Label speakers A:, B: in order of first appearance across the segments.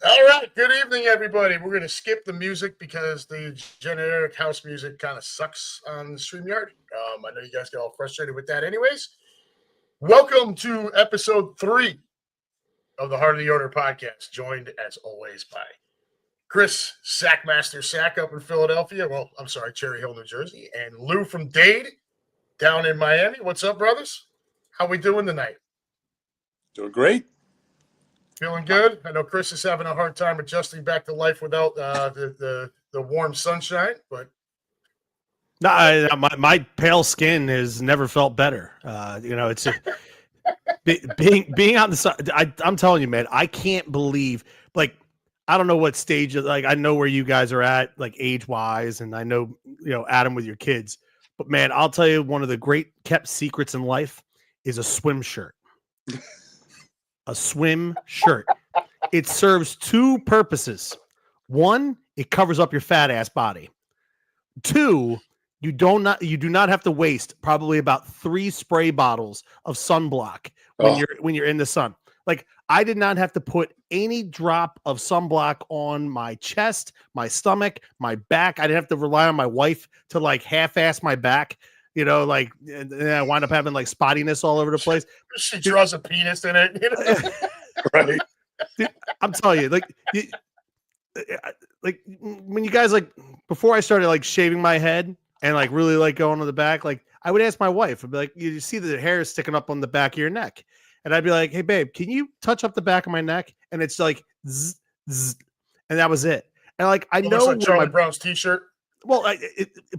A: All right. Good evening, everybody. We're going to skip the music because the generic house music kind of sucks on the StreamYard. I know you guys get all frustrated with that, anyways. Welcome to episode 3 of the Heart of the Owner podcast, joined as always by Chris Sackmaster Sack up in Philadelphia. Well, I'm sorry, Cherry Hill, New Jersey, and Lou from Dade down in Miami. What's up, brothers? How we doing tonight?
B: Doing great.
A: Feeling good. I know Chris is having a hard time adjusting back to life without the warm sunshine, but
C: no, my pale skin has never felt better. It's being out in the sun. I'm telling you, man, I can't believe. Like, I don't know what stage. Like, I know where you guys are at, like age wise, and I know Adam with your kids. But man, I'll tell you, one of the great kept secrets in life is a swim shirt. A swim shirt. It serves two purposes. One, it covers up your fat ass body. Two, you do not have to waste probably about 3 spray bottles of sunblock when you're in the sun. Like, I did not have to put any drop of sunblock on my chest, my stomach, my back. I didn't have to rely on my wife to like half-ass my back. And I wind up having like spottiness all over the place.
A: She draws a penis in it.
B: Right.
C: Dude, I'm telling you, like when you guys, like, before I started like shaving my head and like really like going to the back, like I would ask my wife, I'd be like, you see the hair is sticking up on the back of your neck. And I'd be like, hey babe, can you touch up the back of my neck? And it's like, zzz, zzz, and that was it. And like, I know
A: like Charlie Brown's t-shirt.
C: Well,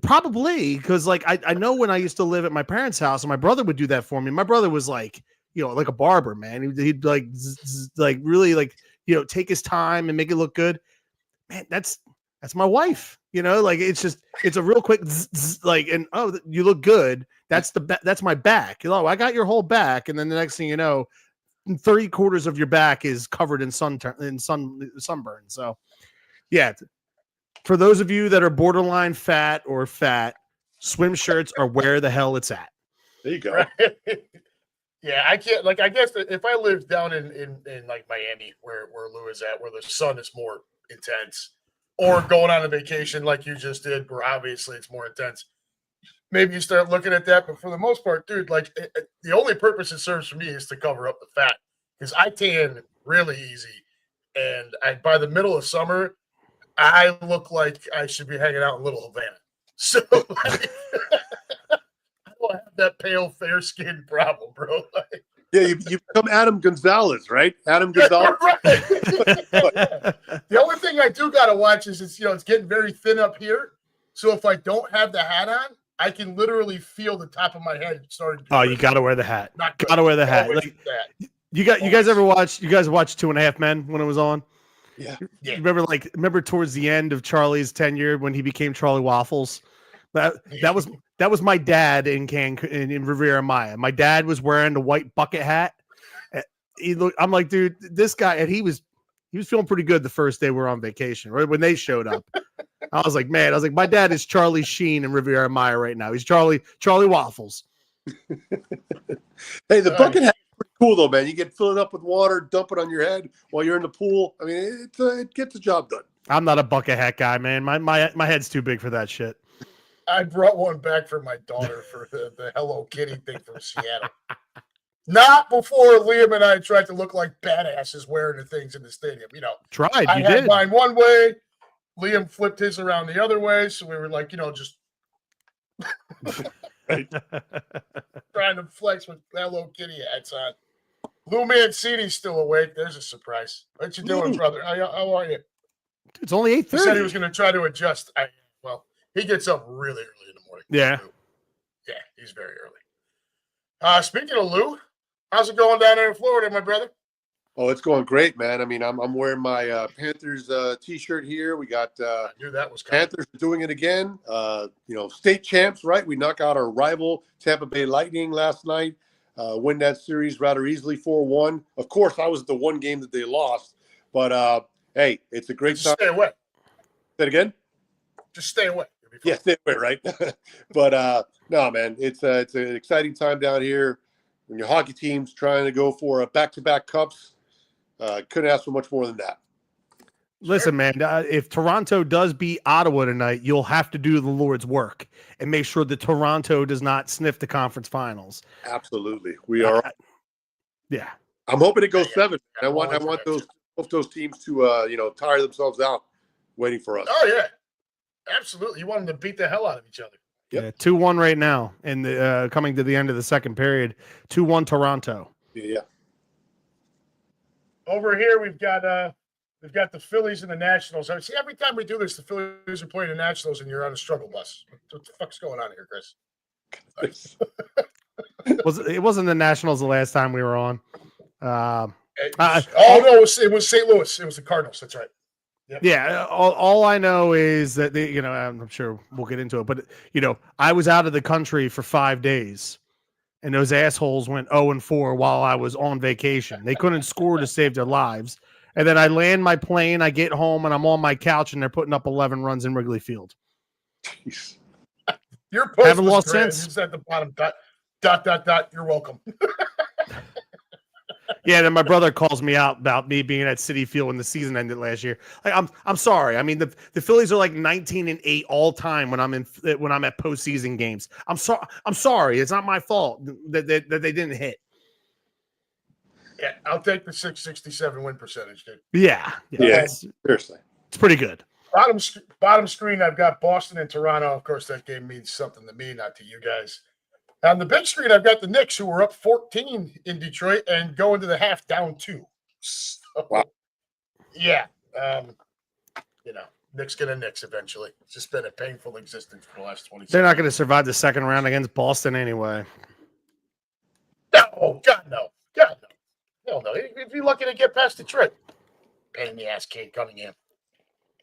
C: probably because like I know when I used to live at my parents' house and my brother would do that for me. My brother was like, like a barber, man. He'd like really like, take his time and make it look good. Man, that's my wife. Like it's a real quick like, and oh, you look good. That's my back. I got your whole back, and then the next thing you know, 3/4 of your back is covered in sunburn. So, yeah. For those of you that are borderline fat, swim shirts are where the hell it's at.
B: There you go.
A: Right? Yeah, I can't. Like, I guess if I lived down in like Miami, where Lou is at, where the sun is more intense, or going on a vacation like you just did, where obviously it's more intense, maybe you start looking at that. But for the most part, dude, like the only purpose it serves for me is to cover up the fat, because I tan really easy, and by the middle of summer, I look like I should be hanging out in Little Havana. So like, I don't have that pale, fair skin problem, bro. Like,
B: yeah, you become Adam Gonzalez, right? Adam Gonzalez.
A: Right. The only thing I do gotta watch is it's getting very thin up here. So if I don't have the hat on, I can literally feel the top of my head starting.
C: Oh, you gotta wear the hat. Gotta wear the hat. Like, you guys ever watched 2.5 Men when it was on?
B: Yeah.
C: Remember towards the end of Charlie's tenure when he became Charlie Waffles? That was my dad in Riviera Maya. My dad was wearing the white bucket hat. I'm like, dude, this guy, and he was feeling pretty good the first day we were on vacation, right when they showed up. I was like, my dad is Charlie Sheen in Riviera Maya right now. He's Charlie Waffles.
B: Hey, the bucket hat is pretty cool though, man. You get filled up with water, dump it on your head while you're in the pool. I mean, it gets the job done.
C: I'm not a bucket hat guy, man. My head's too big for that shit.
A: I brought one back for my daughter for the Hello Kitty thing from Seattle. Not before Liam and I tried to look like badasses wearing the things in the stadium. I had mine one way. Liam flipped his around the other way, so we were like, just trying to flex with Hello Kitty hats on. Lou Mancini's still awake. There's a surprise. What you doing, brother? How are you?
C: It's only 8:30.
A: He said he was going to try to adjust. He gets up really early in the morning.
C: Yeah.
A: Yeah, he's very early. Speaking of Lou, how's it going down there in Florida, my brother?
B: Oh, it's going great, man. I mean, I'm wearing my Panthers T-shirt here. We got
A: I knew that was coming.
B: Panthers doing it again. State champs, right? We knocked out our rival Tampa Bay Lightning last night. Win that series rather easily, 4-1. Of course, I was the one game that they lost, but hey, it's a great time.
A: Stay away.
B: Say it again.
A: Just stay away.
B: Yeah, stay away, right? But no, man, it's an exciting time down here. When your hockey team's trying to go for a back-to-back cups, couldn't ask for much more than that.
C: Listen, man, if Toronto does beat Ottawa tonight, you'll have to do the Lord's work and make sure that Toronto does not sniff the conference finals.
B: Absolutely. We are.
C: Yeah.
B: I'm hoping it goes
A: Yeah.
B: 7. I want those teams to tire themselves out waiting for us.
A: Oh yeah, absolutely. You want them to beat the hell out of each other.
B: Yep.
C: Yeah, 2-1 right now, and coming to the end of the second period, 2-1 Toronto.
B: Yeah.
A: Over here, we've got the Phillies and the Nationals. I see every time we do this, the Phillies are playing the Nationals, and you're on a struggle bus. What the fuck's going on here, Chris?
C: It wasn't the Nationals the last time we were on.
A: No, it was St. Louis. It was the Cardinals. That's right. Yep.
C: Yeah, all I know is that I'm sure we'll get into it, but I was out of the country for 5 days, and those assholes went 0-4 while I was on vacation. They couldn't score to save their lives, and then I land my plane, I get home, and I'm on my couch, and they're putting up 11 runs in Wrigley Field.
B: Jeez.
A: Your post
C: Haven't
A: was
C: lost
A: great.
C: since.
A: It's at the bottom. Dot. You're welcome.
C: Yeah, then my brother calls me out about me being at Citi Field when the season ended last year. Like, I'm sorry. I mean, the Phillies are like 19-8 all time when I'm at postseason games. I'm sorry. It's not my fault that they didn't hit.
A: Yeah, I'll take the 667 win percentage, dude.
C: Yeah.
B: Seriously.
C: It's pretty good.
A: Bottom screen, I've got Boston and Toronto. Of course, that game means something to me, not to you guys. On the big screen, I've got the Knicks, who were up 14 in Detroit and go into the half down 2. So,
B: wow.
A: Yeah. Knicks gonna Knicks eventually. It's just been a painful existence for the last 20
C: They're not going to survive the second round against Boston anyway.
A: No, God, no. God, no. Hell no. If you're lucky to get past Detroit. Pain in the ass, Kate Cunningham.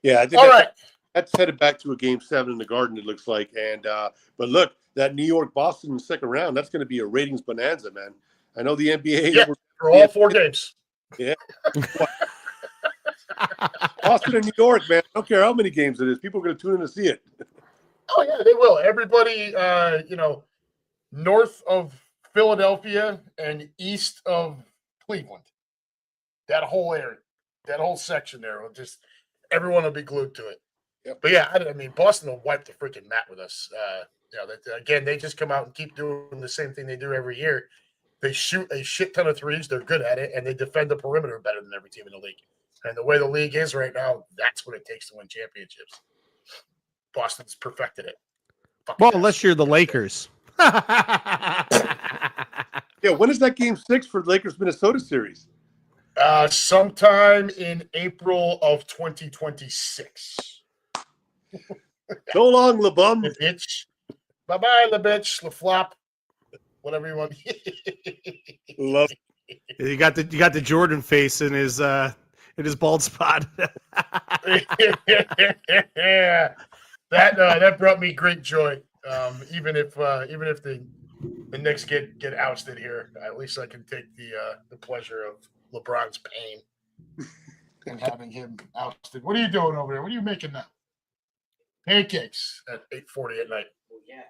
B: Yeah, I think
A: All right.
B: that's headed back to a game 7 in the Garden, it looks like. And but look, that New York Boston second round, that's going to be a ratings bonanza, man. I know the NBA.
A: Yeah, for all 4 games.
B: Yeah. Boston and New York, man. I don't care how many games it is. People are going to tune in to see it.
A: Oh yeah, they will. Everybody, north of Philadelphia and east of Cleveland, that whole area, that whole section there, will just everyone will be glued to it.
B: Yep.
A: But yeah, I mean, Boston will wipe the freaking mat with us. Again, they just come out and keep doing the same thing they do every year. They shoot a shit ton of threes. They're good at it, and they defend the perimeter better than every team in the league. And the way the league is right now, that's what it takes to win championships. Boston's perfected it.
C: Well, unless you're the Lakers.
B: Yeah, when is that game 6 for the Lakers-Minnesota series?
A: Sometime in April of 2026.
B: So long, LeBum.
A: The bitch. Bye-bye, the bitch, the flop. Whatever you want.
B: Love.
C: You got the Jordan face in his bald spot.
A: Yeah. That brought me great joy. Even if the Knicks get ousted here, at least I can take the pleasure of LeBron's pain and having him ousted. What are you doing over there? What are you making now? Pancakes at 8:40 at night.
D: Oh, yeah.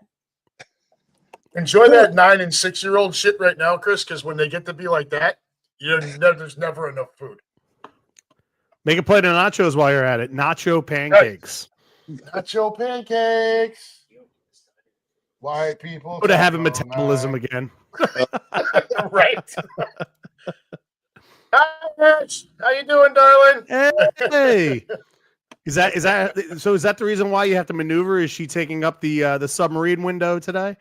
A: Enjoy that 9 and 6-year-old shit right now, Chris, because when they get to be like that, there's never enough food.
C: Make a plate of nachos while you're at it. Nacho pancakes.
A: Nacho pancakes. White people.
C: Go to have a
A: all
C: metabolism
A: night.
C: again.
A: Right. Hi, Ash. How you doing, darling?
C: Hey. Is that the reason why you have to maneuver? Is she taking up the submarine window today?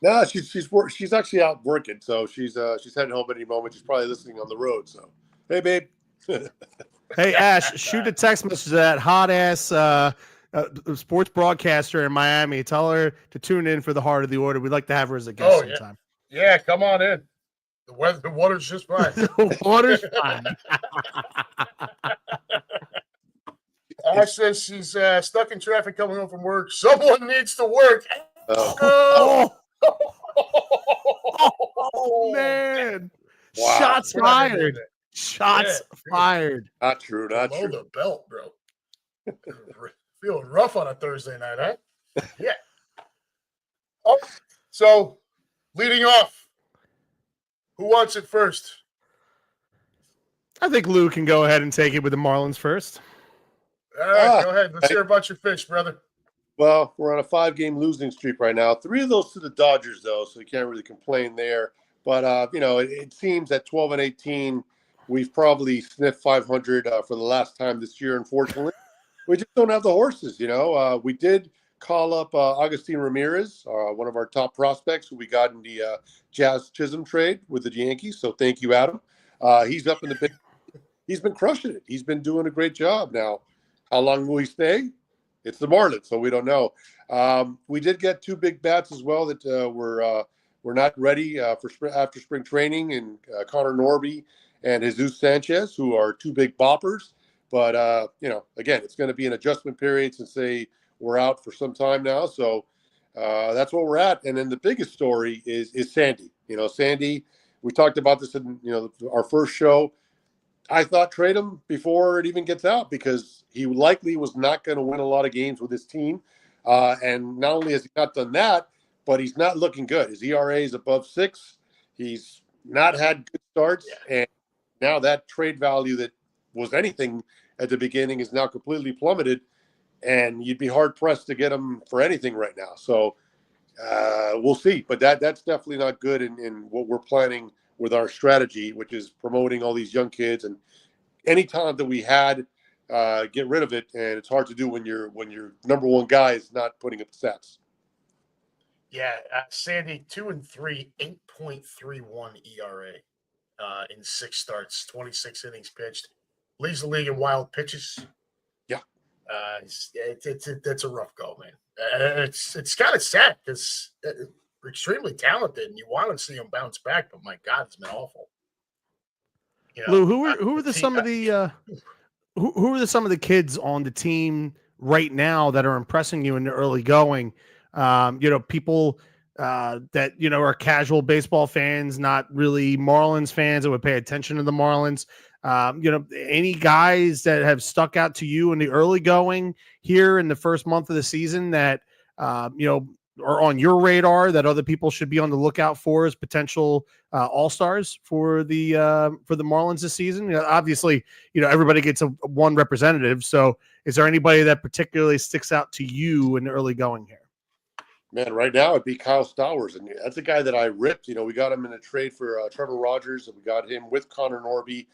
B: No, she's actually out working, so she's heading home any moment. She's probably listening on the road. So, hey, babe.
C: Hey, Ash, shoot a text message to that hot ass sports broadcaster in Miami. Tell her to tune in for the Heart of the Order. We'd like to have her as a guest sometime.
A: Yeah, come on in. The water's just fine.
C: The water's fine.
A: Ash says she's stuck in traffic coming home from work. Someone needs to work.
C: Oh, man.
B: Wow.
C: Shots fired. Shots fired.
B: Not true. Not
A: Below
B: true.
A: the belt, bro. Feeling rough on a Thursday night, huh? Yeah. Oh, so leading off, who wants it first?
C: I think Lou can go ahead and take it with the Marlins first.
A: All right, go ahead. Let's
B: hey.
A: hear about your fish, brother.
B: Well, we're on a 5-game losing streak right now. 3 of those to the Dodgers, though, so you can't really complain there. But it seems at 12-18, we've probably sniffed 500 for the last time this year. Unfortunately, we just don't have the horses. We did call up Agustin Ramirez, one of our top prospects, who we got in the Jazz Chisholm trade with the Yankees. So thank you, Adam. He's up in the big. He's been crushing it. He's been doing a great job. Now, how long will he stay? It's the Marlins, so we don't know. We did get 2 big bats as well that were not ready after spring training, and Connor Norby and Jesus Sanchez, who are 2 big boppers. But again, it's going to be an adjustment period since they were out for some time now. So that's where we're at. And then the biggest story is Sandy. Sandy. We talked about this in our first show. I thought trade him before it even gets out, because he likely was not going to win a lot of games with his team. And not only has he not done that, but he's not looking good. His ERA is above 6. He's not had good starts. And now that trade value that was anything at the beginning is now completely plummeted. And you'd be hard pressed to get him for anything right now. So we'll see. But that's definitely not good in what we're planning with our strategy, which is promoting all these young kids. And any talent that we had, get rid of it. And it's hard to do when your number one guy is not putting up stats.
A: Yeah, Sandy, 2-3, 8.31 ERA in 6 starts, 26 innings pitched. Leads the league in wild pitches.
B: Yeah,
A: it's a rough go, man. It's kind of sad because we're extremely talented, and you want to see him bounce back. But my God, it's been awful.
C: Lou, who are some of the kids on the team right now that are impressing you in the early going? People that are casual baseball fans, not really Marlins fans that would pay attention to the Marlins. Any guys that have stuck out to you in the early going here in the first month of the season that are on your radar that other people should be on the lookout for as potential all-stars for the Marlins this season? Obviously, everybody gets one representative. So is there anybody that particularly sticks out to you in the early going here?
B: Man, right now it'd be Kyle Stowers, and that's a guy that I ripped. We got him in a trade for Trevor Rogers, and we got him with Connor Norby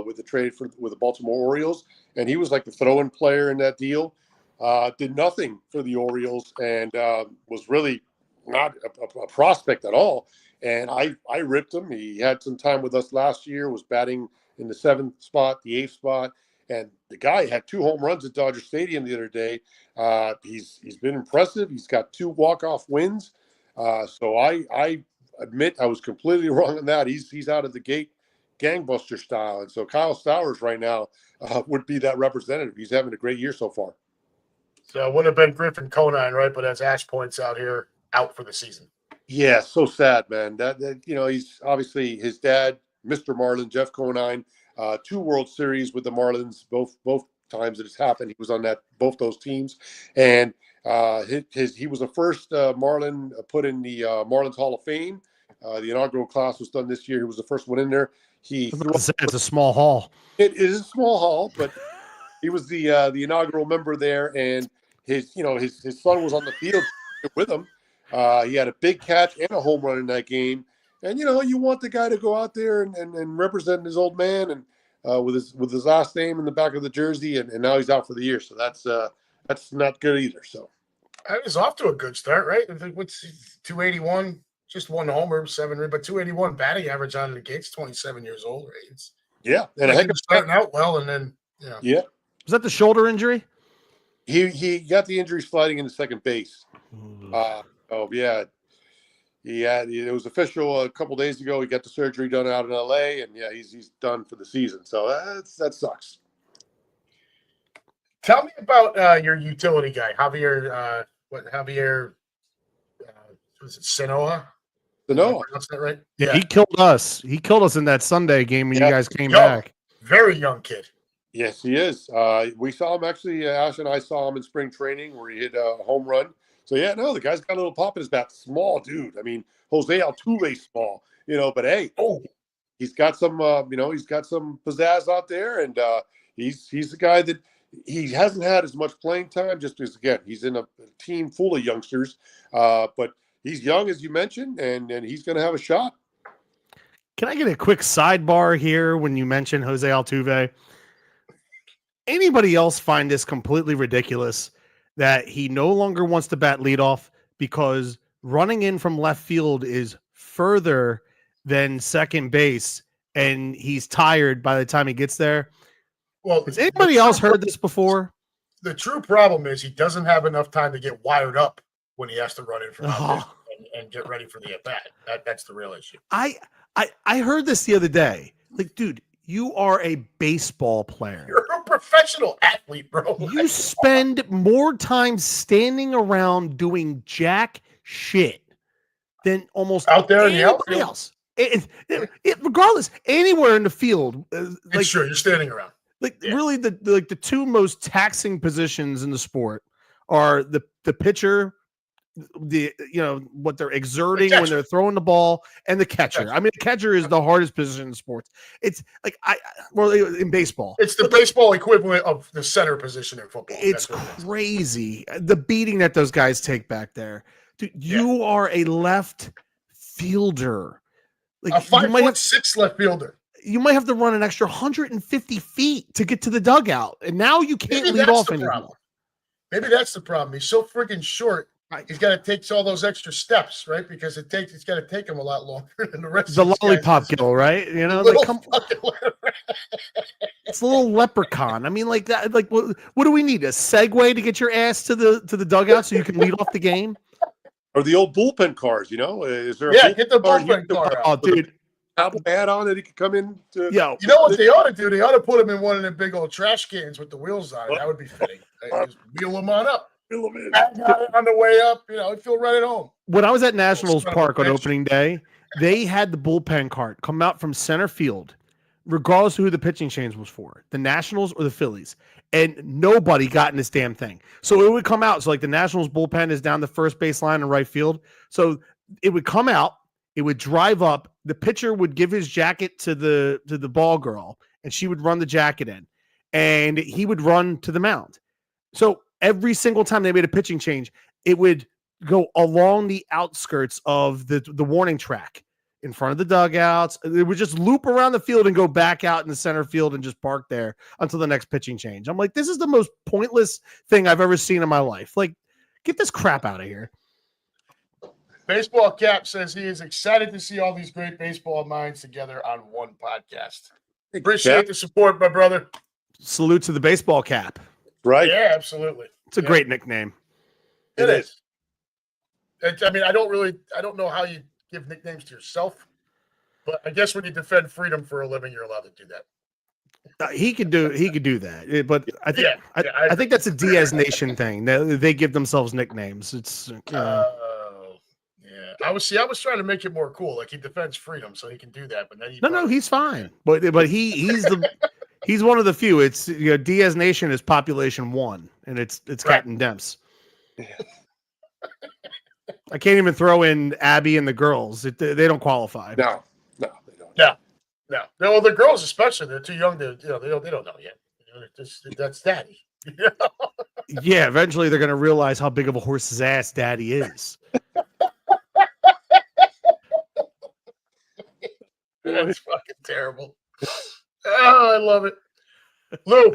B: with the trade with the Baltimore Orioles, and he was like the throw-in player in that deal. Did nothing for the Orioles, and was really not a prospect at all. And I ripped him. He had some time with us last year, was batting in the 7th spot, the 8th spot. And the guy had 2 home runs at Dodger Stadium the other day. He's been impressive. He's got 2 walk-off wins. So I admit I was completely wrong on that. He's out of the gate gangbuster style. And so Kyle Stowers right now would be that representative. He's having a great year so far.
A: So it would have been Griffin Conine, right? But as Ash points out here, out for the season.
B: Yeah, so sad, man. That he's obviously his dad, Mr. Marlin, Jeff Conine, 2 World Series with the Marlins, both times that it's happened. He was on both those teams, and he was the first Marlin put in the Marlins Hall of Fame. The inaugural class was done this year. He was the first one in there.
C: It's a small hall.
B: It is a small hall, but he was the inaugural member there, and his son was on the field with him. He had a big catch and a home run in that game. And, you want the guy to go out there and represent his old man and with his last name in the back of the jersey. And now he's out for the year. So that's not good either. So
A: I was off to a good start, right? I think what's 281, just 1 homer, 7, but 281 batting average on the gates, 27 years old, right?
B: And
A: like starting out well. And then,
B: yeah.
C: Was that the shoulder injury?
B: He got the injury sliding into second base. Yeah. It was official a couple days ago. He got the surgery done out in LA, and he's done for the season. So that sucks.
A: Tell me about your utility guy, Javier. Was it Sanoa?
B: Sanoa.
A: That's that right?
C: Yeah, he killed us. He killed us in that Sunday game when you guys came back.
A: Very young kid.
B: Yes, he is. We saw him actually. Ash and I saw him in spring training where he hit a home run. So the guy's got a little pop in his bat. Small dude. I mean, Jose Altuve small. But hey, he's got some. He's got some pizzazz out there, and he's the guy that he hasn't had as much playing time just because, again, he's in a team full of youngsters. But he's young, as you mentioned, and he's going to have a shot.
C: Can I get a quick sidebar here when you mention Jose Altuve? Anybody else find this completely ridiculous that he no longer wants to bat leadoff because running in from left field is further than second base and he's tired by the time he gets there?
A: Well,
C: has anybody else heard this before?
A: The true problem is he doesn't have enough time to get wired up when he has to run in from out there and get ready for the at bat. That's the real issue.
C: I heard this the other day. Like, dude, you are a baseball player.
A: You're a professional athlete, bro.
C: You spend more time standing around doing jack shit than almost
A: out there in the
C: anybody
A: outfield.
C: else. Regardless, anywhere in the field,
A: Like, sure, you're standing around.
C: Really, the two most taxing positions in the sport are the pitcher, what they're exerting when they're throwing the ball, and the catcher. I mean, the catcher is the hardest position in sports. It's like in baseball,
A: it's the baseball equivalent of the center position in football.
C: It's crazy the beating that those guys take back there. Dude, you are a left fielder, like
A: a 5'6" left fielder.
C: You might have to run an extra 150 feet to get to the dugout, and now you can't lead off anymore.
A: Maybe that's the problem. He's so freaking short. Right. He's got to take all those extra steps, right? Because it's got to take him a lot longer than the rest.
C: The
A: of
C: lollipop gill, right? You know, it's a little leprechaun. I mean, like that. Like, what do we need? A Segway to get your ass to the dugout so you can lead off the game?
B: Or the old bullpen cars, Is there?
A: Get the bullpen car.
C: Oh, dude.
B: Have a bat on that he could come in to.
C: Yeah.
A: You know what they ought to do? They ought to put him in one of them big old trash cans with the wheels on it. That would be fitting. Just wheel him on up. On the way up, I'd feel right at home.
C: When I was at Nationals Park on opening day, they had the bullpen cart come out from center field, regardless of who the pitching change was for, the Nationals or the Phillies, and nobody got in this damn thing. So it would come out. So like the Nationals bullpen is down the first baseline in right field. So it would come out, it would drive up, the pitcher would give his jacket to the ball girl, and she would run the jacket in, and he would run to the mound. So every single time they made a pitching change, it would go along the outskirts of the warning track in front of the dugouts. It would just loop around the field and go back out in the center field and just park there until the next pitching change. I'm like, this is the most pointless thing I've ever seen in my life. Like, get this crap out of here.
A: Baseball Cap says he is excited to see all these great baseball minds together on one podcast. Appreciate the support, my brother.
C: Salute to the Baseball Cap.
B: Right?
A: Yeah, absolutely.
C: It's a great nickname.
A: It is. I mean, I don't know how you give nicknames to yourself, but I guess when you defend freedom for a living, you're allowed to do that.
C: He could do that, but I think I think that's a Diaz Nation thing. They give themselves nicknames. It's
A: yeah. I was trying to make it more cool. Like, he defends freedom, so he can do that. But then
C: he's fine. But he's one of the few. It's Diaz Nation is population 1, and it's Captain Demps. Yeah. I can't even throw in Abby and the girls. They don't qualify.
B: No, they don't.
A: No. Well, the girls especially, they're too young to, they don't know yet. That's daddy.
C: Yeah, eventually they're going to realize how big of a horse's ass daddy is.
A: That's fucking terrible. Oh, I love it. Lou,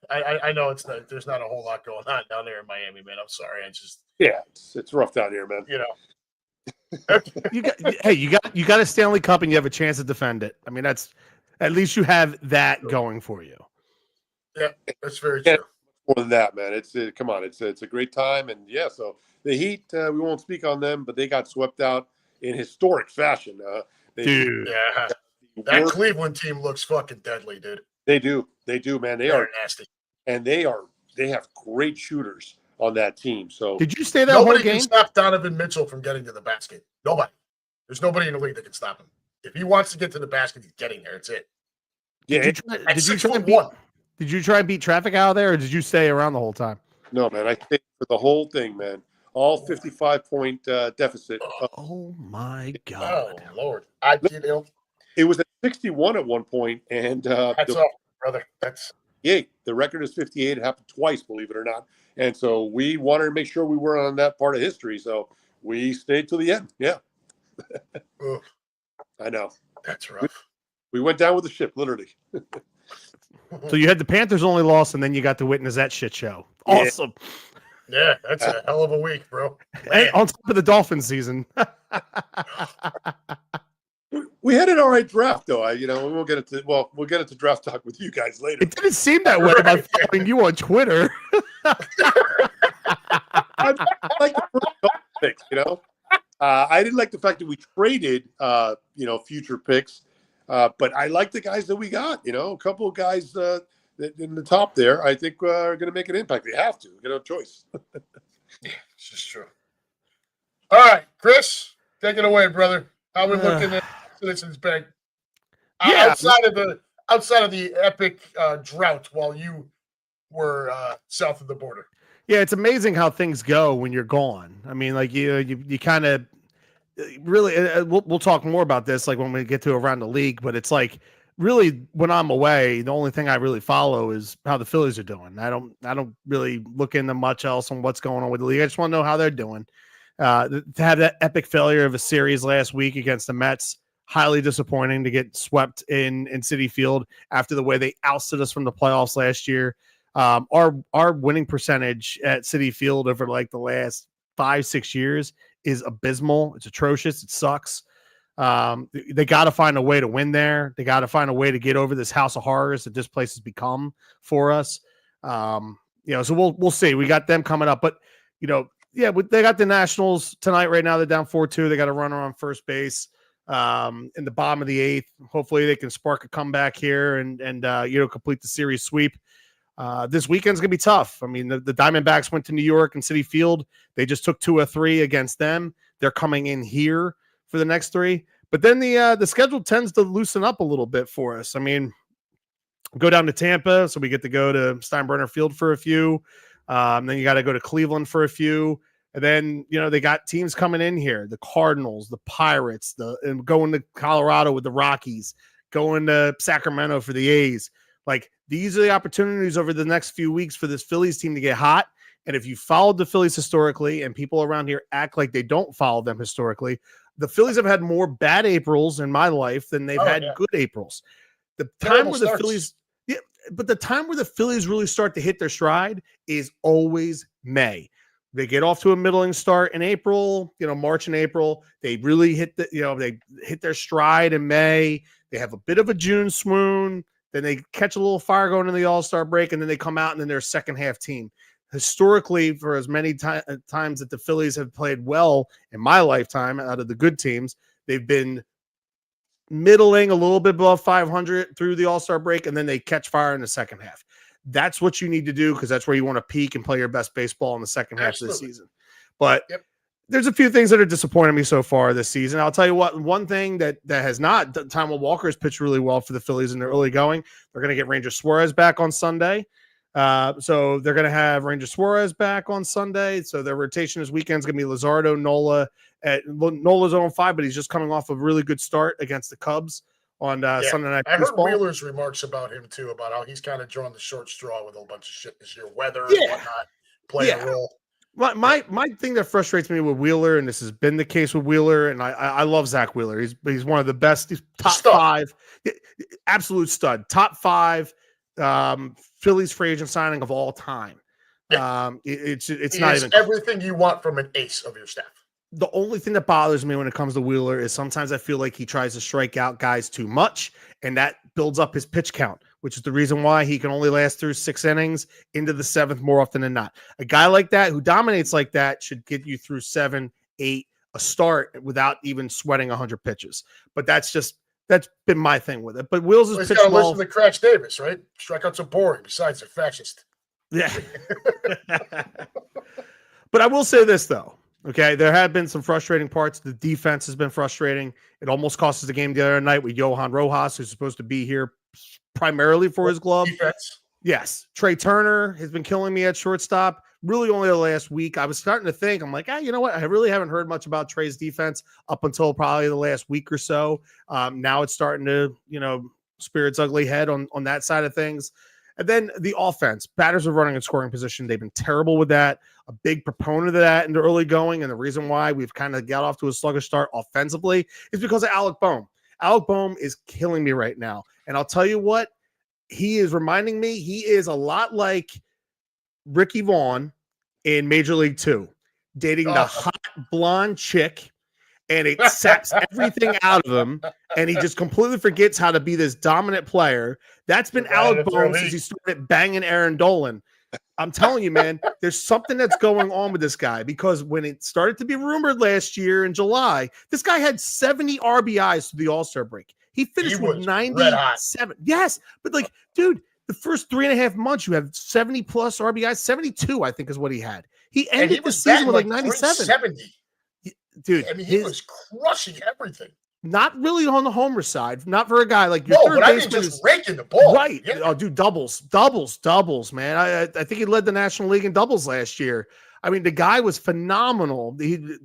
A: I know there's not a whole lot going on down there in Miami, man. I'm sorry.
B: It's rough down here, man.
C: You got a Stanley Cup and you have a chance to defend it. I mean, that's at least you have that going for you.
A: Yeah, that's very true.
B: More than that, man. It's a great time, and so the Heat. We won't speak on them, but they got swept out in historic fashion.
C: Dude,
A: yeah, that Cleveland team looks fucking deadly, dude.
B: They do, man. They are
A: nasty,
B: and they have great shooters on that team. So
C: did you stay that
A: nobody
C: whole game?
A: Can stop Donovan Mitchell from getting to the basket. Nobody. There's nobody in the league that can stop him. If he wants to get to the basket, he's getting there. It's it.
C: Yeah. Did you try and beat traffic out of there, or did you stay around the whole time?
B: No, man. I stayed for the whole thing, man. All 55-point deficit.
C: Oh my God!
A: Oh Lord!
B: It was at 61 at one point, and
A: that's all, brother.
B: 58. The record is 58. It happened twice, believe it or not. And so we wanted to make sure we were on that part of history. So we stayed till the end. Yeah.
A: Ugh,
B: I know.
A: that's rough.
B: We went down with the ship, literally.
C: So you had the Panthers only loss, and then you got to witness that shit show.
B: Yeah.
C: Awesome.
A: Yeah, that's a hell of a week, bro.
C: And
A: Man.
C: on top of the Dolphins season.
B: We had an all right draft, though. We'll get into draft talk with you guys later.
C: It didn't seem that way by
A: Right.
C: following you on Twitter.
B: I like the first couple picks, I didn't like the fact that we traded, future picks, but I like the guys that we got. A couple of guys that in the top there, I think are going to make an impact. They have to. No choice.
A: Yeah, it's just true. All right, Chris, take it away, brother. How we looking at Citizens Bank?
C: Yeah.
A: Outside of the epic drought while you were south of the border.
C: Yeah, it's amazing how things go when you're gone. I mean, like you kind of really. We'll talk more about this like when we get to around the league. But it's like really when I'm away, the only thing I really follow is how the Phillies are doing. I don't really look into much else on what's going on with the league. I just want to know how they're doing. To have that epic failure of a series last week against the Mets, highly disappointing to get swept in Citi Field after the way they ousted us from the playoffs last year. Our winning percentage at Citi Field over like the last 5-6 years is abysmal. It's atrocious. It sucks. They got to find a way to win there. They got to find a way to get over this house of horrors that this place has become for us. So we'll see. We got them coming up, but they got the Nationals tonight. Right now, they're down 4-2. They got a runner on first base in the bottom of the 8th. Hopefully, they can spark a comeback here and complete the series sweep. This weekend's gonna be tough. I mean, the Diamondbacks went to New York and Citi Field. They just took 2 of 3 against them. They're coming in here for the next 3. But then the schedule tends to loosen up a little bit for us. I mean, go down to Tampa, so we get to go to Steinbrenner Field for a few. Then you got to go to Cleveland for a few. And then, they got teams coming in here, the Cardinals, the Pirates, and going to Colorado with the Rockies, going to Sacramento for the A's. Like, these are the opportunities over the next few weeks for this Phillies team to get hot. And if you followed the Phillies historically, and people around here act like they don't follow them historically, the Phillies have had more bad Aprils in my life than they've had good Aprils. The time where the Phillies, but the time where the Phillies really start to hit their stride is always May. They get off to a middling start in April, March and April. They really hit they hit their stride in May. They have a bit of a June swoon. Then they catch a little fire going into the All-Star break, and then they come out and then they're a second half team. Historically, for as many times that the Phillies have played well in my lifetime out of the good teams, they've been middling, a little bit above 500 through the All-Star break, and then they catch fire in the second half. That's what you need to do because that's where you want to peak and play your best baseball in the second half of the season. But there's a few things that are disappointing me so far this season. I'll tell you what, one thing that has not, Taijuan Walker has pitched really well for the Phillies in the early going. They're going to get Ranger Suarez back on Sunday. So they're going to have Ranger Suarez back on Sunday. So their rotation this weekend is going to be Luzardo, Nola. Nola's 0-5, but he's just coming off a really good start against the Cubs on Sunday Night
A: Baseball.
C: Baseball.
A: I heard Wheeler's remarks about him too, about how he's kind of drawn the short straw with a bunch of shit this year, weather and whatnot, playing a role.
C: My thing that frustrates me with Wheeler, and this has been the case with Wheeler, and I love Zach Wheeler. He's one of the best. He's top 5, absolute stud, top 5 Phillies free agent signing of all time.
A: Yeah.
C: It's
A: He
C: not
A: is
C: even
A: everything you want from an ace of your staff.
C: The only thing that bothers me when it comes to Wheeler is sometimes I feel like he tries to strike out guys too much, and that builds up his pitch count, which is the reason why he can only last through 6 innings into the 7th more often than not. A guy like that who dominates like that should get you through 7, 8, a start without even sweating 100 pitches. But that's been my thing with it. But Wheels is pitched well.
A: Listen to Crash Davis, right? Strikeouts are boring. Besides, they're fascist.
C: Yeah. But I will say this though. Okay, there have been some frustrating parts. The defense has been frustrating. It almost cost us the game the other night with Johan Rojas, who's supposed to be here primarily for his glove.
A: Defense.
C: Yes. Trey Turner has been killing me at shortstop. Really only the last week. I was starting to think, I'm like, you know what? I really haven't heard much about Trey's defense up until probably the last week or so. Now it's starting to, spear its ugly head on that side of things. And then the offense, batters are running in scoring position. They've been terrible with that. A big proponent of that in the early going. And the reason why we've kind of got off to a sluggish start offensively is because of Alec Boehm. Alec Boehm is killing me right now. And I'll tell you what, he is reminding me, he is a lot like Ricky Vaughn in Major League Two, dating the hot blonde chick, and it saps everything out of him, and he just completely forgets how to be this dominant player. That's been Alec Boehm since he started banging Aaron Dolan. I'm telling you, man, there's something that's going on with this guy, because when it started to be rumored last year in July, this guy had 70 RBIs to the All-Star break. He finished with 97. Yes, but like, dude, the first 3.5 months, you have 70 plus RBIs. 72, I think, is what he had. He ended the season with like 97.
A: 70.
C: Dude,
A: I mean, he was crushing everything.
C: Not really on the homer side, not for a guy like your third
A: but I mean,
C: baseman
A: just raking the ball.
C: Right.
A: Yeah.
C: Oh, dude, doubles, man. I think he led the National League in doubles last year. I mean, the guy was phenomenal. He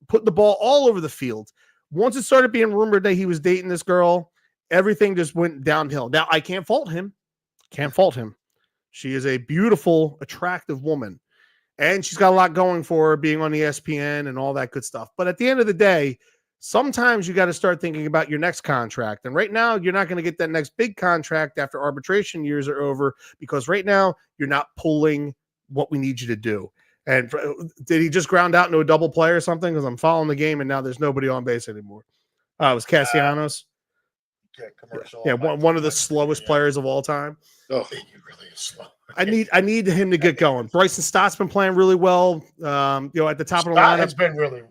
C: put the ball all over the field. Once it started being rumored that he was dating this girl, everything just went downhill. Now, I can't fault him. She is a beautiful, attractive woman. And she's got a lot going for her, being on ESPN and all that good stuff. But at the end of the day, sometimes you got to start thinking about your next contract. And right now, you're not going to get that next big contract after arbitration years are over, because right now you're not pulling what we need you to do. And did he just ground out into a double play or something? Because I'm following the game and now there's nobody on base anymore. It was Castellanos.
A: Commercial.
C: Yeah, one of the slowest players of all time.
B: Oh,
A: he really is slow.
C: I need him to get going. Bryson Stott's been playing really well. At the top of the lineup.
A: It's been really,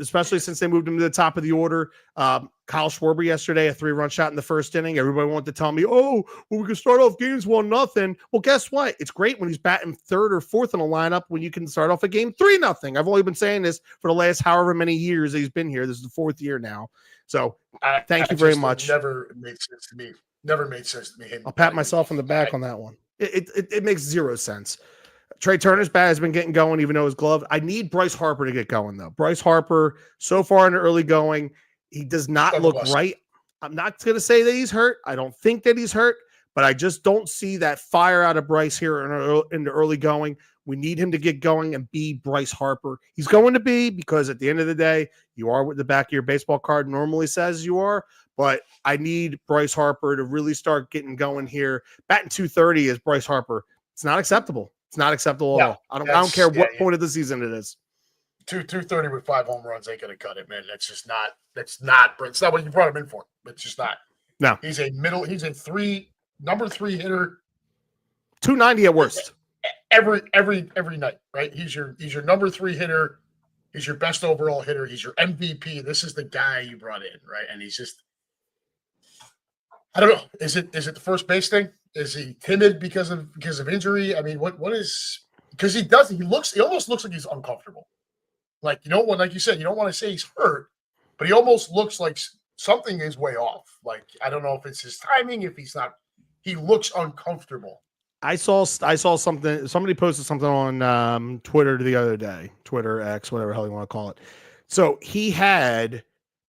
C: especially since they moved him to the top of the order. Kyle Schwarber yesterday, a 3-run shot in the first inning. Everybody wanted to tell me, we can start off games 1-0. Well, guess what? It's great when he's batting third or fourth in a lineup when you can start off a game 3-0. I've only been saying this for the last however many years that he's been here. This is the 4th year now. So thank you very much.
A: Never made sense to me.
C: I'll pat myself on the back on that one. It makes zero sense. Trey Turner's bat has been getting going, even though his glove. I need Bryce Harper to get going, though. Bryce Harper, so far in the early going, he does not look right. I'm not going to say that he's hurt. I don't think that he's hurt, but I just don't see that fire out of Bryce here in the early going. We need him to get going and be Bryce Harper. He's going to be, because at the end of the day, you are what the back of your baseball card normally says you are. But I need Bryce Harper to really start getting going here. Batting 230 is Bryce Harper. It's not acceptable. It's not acceptable at all. I don't care what point of the season it is.
A: 230 with 5 home runs ain't gonna cut it, man. It's not what you brought him in for. It's just not.
C: No.
A: He's a number 3 hitter.
C: 290 at worst.
A: Every night, right? He's your number 3 hitter. He's your best overall hitter. He's your MVP. This is the guy you brought in, right? And he's just, I don't know. Is it the first base thing? Is he timid because of injury? I mean, what is, because he almost looks like he's uncomfortable. Like, like you said, you don't want to say he's hurt, but he almost looks like something is way off. Like, I don't know if it's his timing, if he's not, he looks uncomfortable.
C: I saw something. Somebody posted something on Twitter the other day, Twitter, X, whatever the hell you want to call it. So he had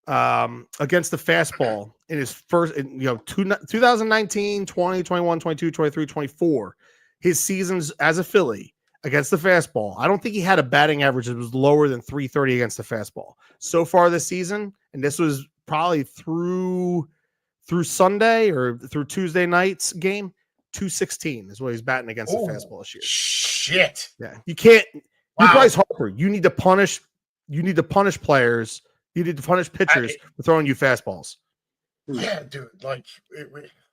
C: against the fastball in his first, 2019, 20, 21, 22, 23, 24, his seasons as a Philly against the fastball. I don't think he had a batting average that was lower than 330 against the fastball so far this season. And this was probably through Sunday or through Tuesday night's game. 216 is what he's batting against the fastball this year.
A: Shit.
C: Yeah. You can't. Wow. You Bryce Harper, you need to punish players. You need to punish pitchers for throwing you fastballs.
A: Yeah, dude. Like,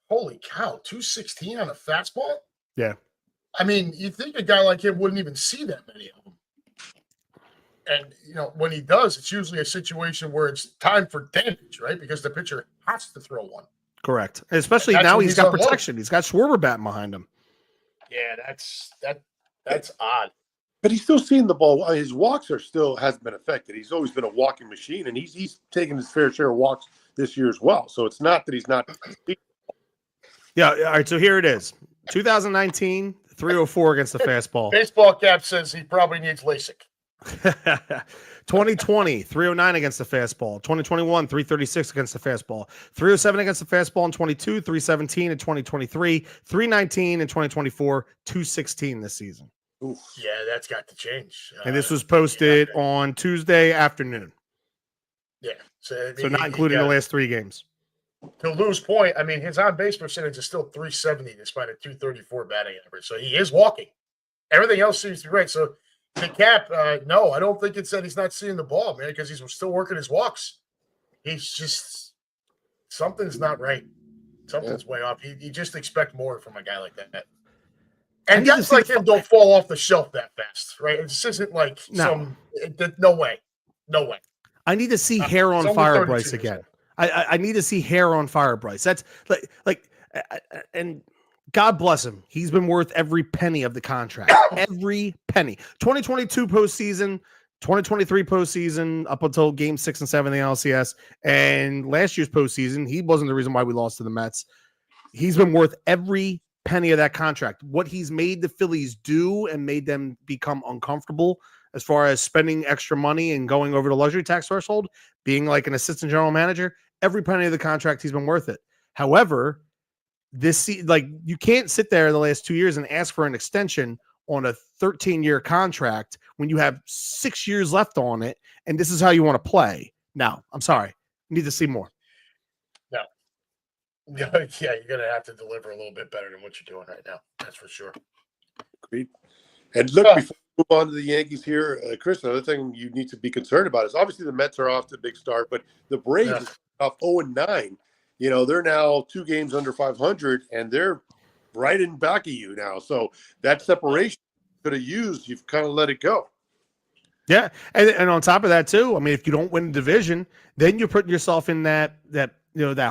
A: holy cow, 216 on a fastball?
C: Yeah.
A: I mean, you think a guy like him wouldn't even see that many of them. And, when he does, it's usually a situation where it's time for damage, right? Because the pitcher has to throw one.
C: Correct. And especially now he's got protection. He's got Schwarber batting behind him.
A: Yeah, that's odd.
B: But he's still seeing the ball. His walks hasn't been affected. He's always been a walking machine, and he's taken his fair share of walks this year as well. So it's not that he's not.
C: Yeah. All right. So here it is. 2019, 304 against the fastball.
A: Baseball Cap says he probably needs LASIK.
C: 2020, 309 against the fastball. 2021, 336 against the fastball. 307 against the fastball in 22, 317 in 2023, 319 in 2024, 216 this season.
B: Oof.
A: Yeah, that's got to change.
C: And this was posted on Tuesday afternoon.
A: Yeah. So,
C: So not including the last 3 games.
A: To Lou's point, I mean, his on-base percentage is still 370 despite a 234 batting average. So he is walking. Everything else seems to be right. So the cap, no, I don't think it said he's not seeing the ball, man, because he's still working his walks. He's just something's not right. Something's way off. You just expect more from a guy like that. And guys like him don't fall off the shelf that fast, right? It just isn't like no way. No way.
C: I need to see hair on fire, Bryce, again. I need to see hair on fire, Bryce. That's and God bless him. He's been worth every penny of the contract. Every penny. 2022 postseason, 2023 postseason, up until game 6 and 7 in the LCS, and last year's postseason, he wasn't the reason why we lost to the Mets. He's been worth every penny of that contract. What he's made the Phillies do and made them become uncomfortable as far as spending extra money and going over the luxury tax threshold, being like an assistant general manager, every penny of the contract, he's been worth it. However, you can't sit there the last 2 years and ask for an extension on a 13-year contract when you have 6 years left on it, and this is how you want to play. No, I'm sorry. You need to see more.
A: No. Yeah, you're going to have to deliver a little bit better than what you're doing right now. That's for sure.
B: Agreed. And look, before we move on to the Yankees here, Chris, another thing you need to be concerned about is obviously the Mets are off to a big start, but the Braves are off 0-9. You know, they're now 2 games under 500, and they're right in back of you now. So that separation you could have used, you've kind of let it go.
C: Yeah, and on top of that too, I mean, if you don't win the division, then you're putting yourself in that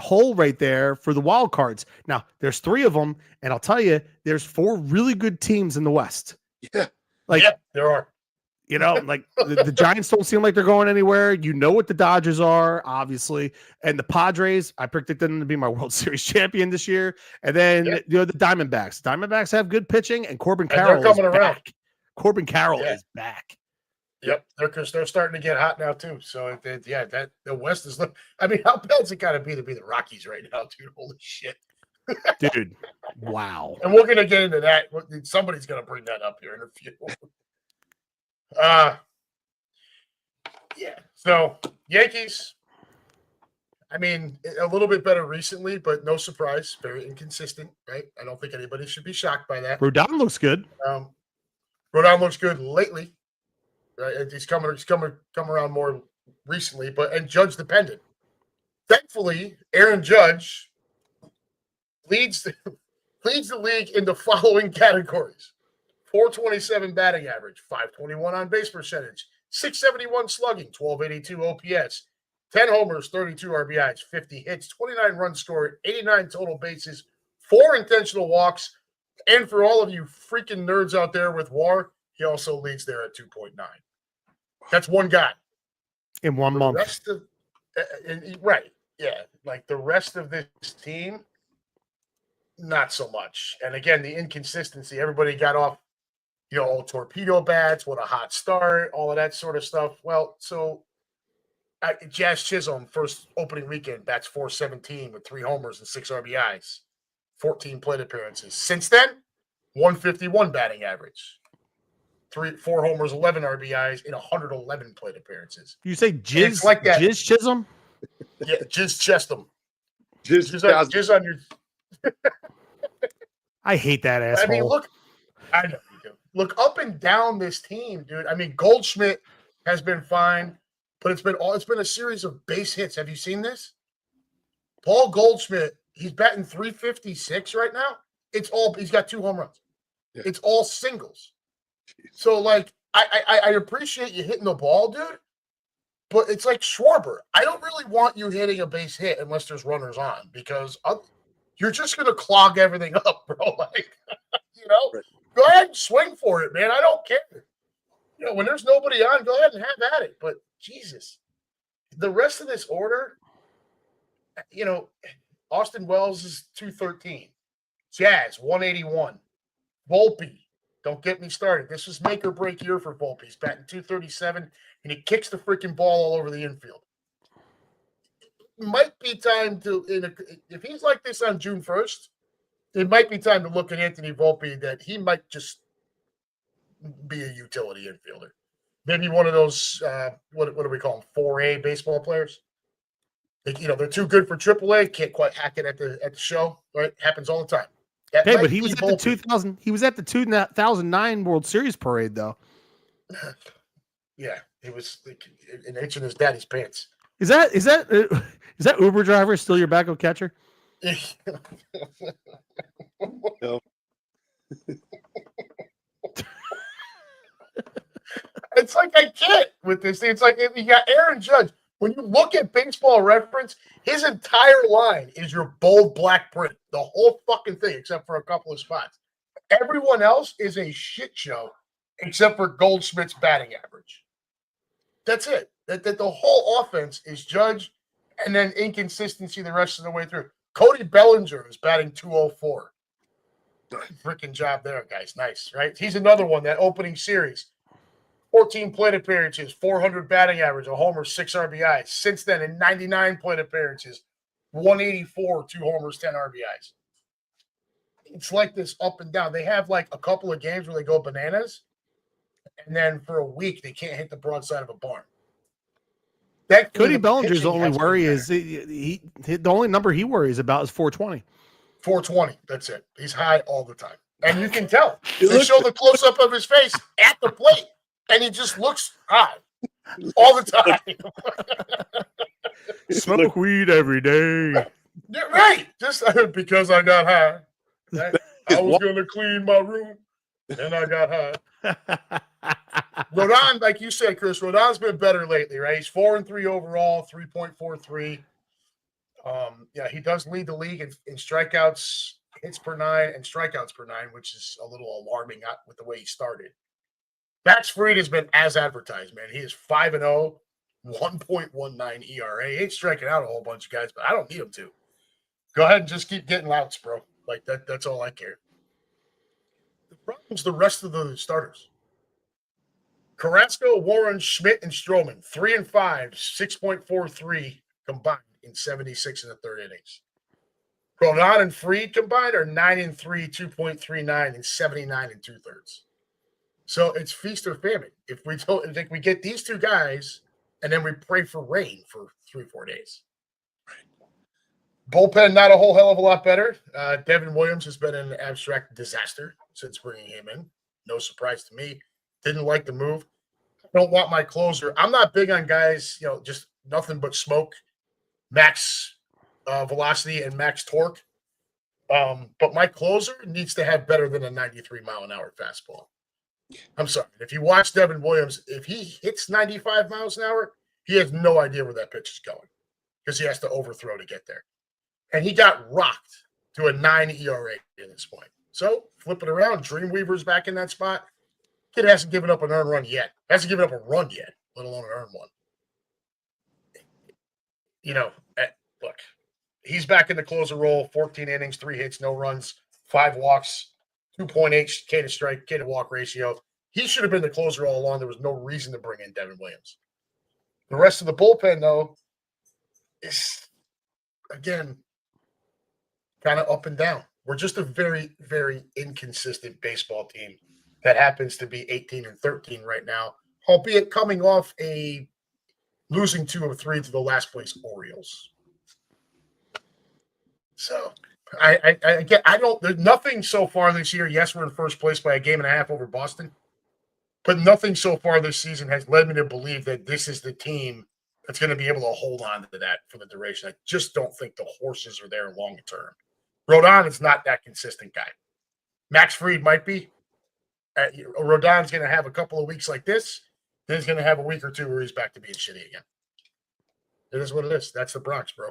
C: hole right there for the wild cards. Now, there's 3 of them, and I'll tell you, there's 4 really good teams in the West.
B: Yeah,
A: there are.
C: You know, like the Giants don't seem like they're going anywhere. You know what the Dodgers are, obviously. And the Padres, I predicted them to be my World Series champion this year. And then, the Diamondbacks. Diamondbacks have good pitching, and Corbin Carroll is back. Corbin Carroll is back.
A: Yep, they're starting to get hot now, too. So, the West is – I mean, how bad's it got to be the Rockies right now, dude? Holy shit.
C: Dude, wow.
A: And we're going to get into that. Somebody's going to bring that up here in a few. So Yankees, I mean, a little bit better recently, but no surprise, very inconsistent, right? I don't think anybody should be shocked by that.
C: Rodon looks good.
A: Rodon looks good lately. Right? He's come around more recently, and Judge dependent. Thankfully, Aaron Judge leads the league in the following categories: 427 batting average, 521 on base percentage, 671 slugging, 1282 OPS, 10 homers, 32 RBIs, 50 hits, 29 runs scored, 89 total bases, 4 intentional walks. And for all of you freaking nerds out there with WAR, he also leads there at 2.9. That's one guy.
C: In 1 month.
A: Right. Yeah. Like the rest of this team, not so much. And again, the inconsistency, everybody got off, torpedo bats, what a hot start, all of that sort of stuff. Well, so Jazz Chisholm, first opening weekend, bats .417 with 3 homers and 6 RBIs, 14 plate appearances. Since then, 151 batting average, 4 homers, 11 RBIs in 111 plate appearances.
C: You say Jizz
A: like that.
C: Jizz Chisholm?
A: Yeah, Jizz Chestham.
B: Jizz
A: on your.
C: I hate that asshole.
A: I mean, I know you do. Look up and down this team, dude. I mean, Goldschmidt has been fine, but it's been a series of base hits. Have you seen this? Paul Goldschmidt, he's batting .356 right now. He's got 2 home runs. Yeah. It's all singles. So, like, I appreciate you hitting the ball, dude, but it's like Schwarber. I don't really want you hitting a base hit unless there's runners on, because you're just going to clog everything up, bro. Like, right. Go ahead and swing for it, man. I don't care. When there's nobody on, go ahead and have at it. But, Jesus, the rest of this order, Austin Wells is 213. Jazz, 181. Volpe, Don't get me started. This was make or break year for Volpe. He's batting 237, and he kicks the freaking ball all over the infield. Might be time to, if he's like this on June 1st, it might be time to look at Anthony Volpe that he might just be a utility infielder. Maybe one of those, what do we call them, 4A baseball players? They're too good for AAA, can't quite hack it at the show, right? Happens all the time.
C: Hey, but he was at the 2000. He was at the 2009 World Series parade, though.
A: Yeah, he was an itch in his daddy's pants.
C: Is that Uber driver still your backup catcher?
B: No.
A: It's like I can't with this thing. It's like you got Aaron Judge. When you look at Baseball Reference, his entire line is your bold black print. The whole fucking thing, except for a couple of spots. Everyone else is a shit show, except for Goldschmidt's batting average. That's it. That the whole offense is Judge, and then inconsistency the rest of the way through. Cody Bellinger is batting 204. Freaking job there, guys. Nice, right? He's another one, that opening series. 14 plate appearances, 400 batting average, a homer, 6 RBIs. Since then, in 99 plate appearances, 184, 2 homers, 10 RBIs. It's like this up and down. They have like a couple of games where they go bananas, and then for a week, they can't hit the broadside of a barn.
C: Cody Bellinger's only worry is the only number he worries about is 420.
A: 420. That's it. He's high all the time. And you can tell. They show the close-up of his face at the plate, and he just looks high all the time.
C: Smoke weed every day.
A: Yeah, right. Just because I got high. Right? I was going to clean my room, and I got high. Rodon, like you said, Chris, Rodon's been better lately, right? He's 4-3 overall, 3.43. Yeah, he does lead the league in strikeouts, hits per 9, and strikeouts per 9, which is a little alarming with the way he started. Max Fried has been as advertised, man. He is 5-0, 1.19 ERA. He ain't striking out a whole bunch of guys, but I don't need him to. Go ahead and just keep getting outs, bro. Like that's all I care. The problem's the rest of the starters. Carrasco, Warren, Schmidt, and Stroman, 3 and 5, 6.43 combined in 76 in the third innings. Rodon and Fried combined are 9 and 3, 2.39 and 79 and 2/3. So it's feast or famine. If we get these two guys, and then we pray for rain for 3-4 days. Bullpen, not a whole hell of a lot better. Devin Williams has been an abstract disaster since bringing him in. No surprise to me. Didn't like the move. I don't want my closer. I'm not big on guys, just nothing but smoke, max velocity, and max torque. But my closer needs to have better than a 93-mile-an-hour fastball. I'm sorry. If you watch Devin Williams, if he hits 95 miles an hour, he has no idea where that pitch is going because he has to overthrow to get there. And he got rocked to a 9 ERA at this point. So flip it around. Dreamweaver's back in that spot. Kid hasn't given up an earned run yet. Hasn't given up a run yet, let alone an earned one. Look, he's back in the closer role. 14 innings, 3 hits, no runs, 5 walks, 2.8 K to strike, K to walk ratio. He should have been the closer all along. There was no reason to bring in Devin Williams. The rest of the bullpen, though, is, again, kind of up and down. We're just a very, very inconsistent baseball team that happens to be 18 and 13 right now, albeit coming off a losing 2 of 3 to the last place Orioles. So there's nothing so far this year. Yes, we're in first place by a game and a half over Boston, but nothing so far this season has led me to believe that this is the team that's going to be able to hold on to that for the duration. I just don't think the horses are there long term. Rodon is not that consistent guy. Max Fried might be. Rodon's going to have a couple of weeks like this. Then he's going to have a week or two where he's back to being shitty again. It is what it is. That's the Bronx, bro.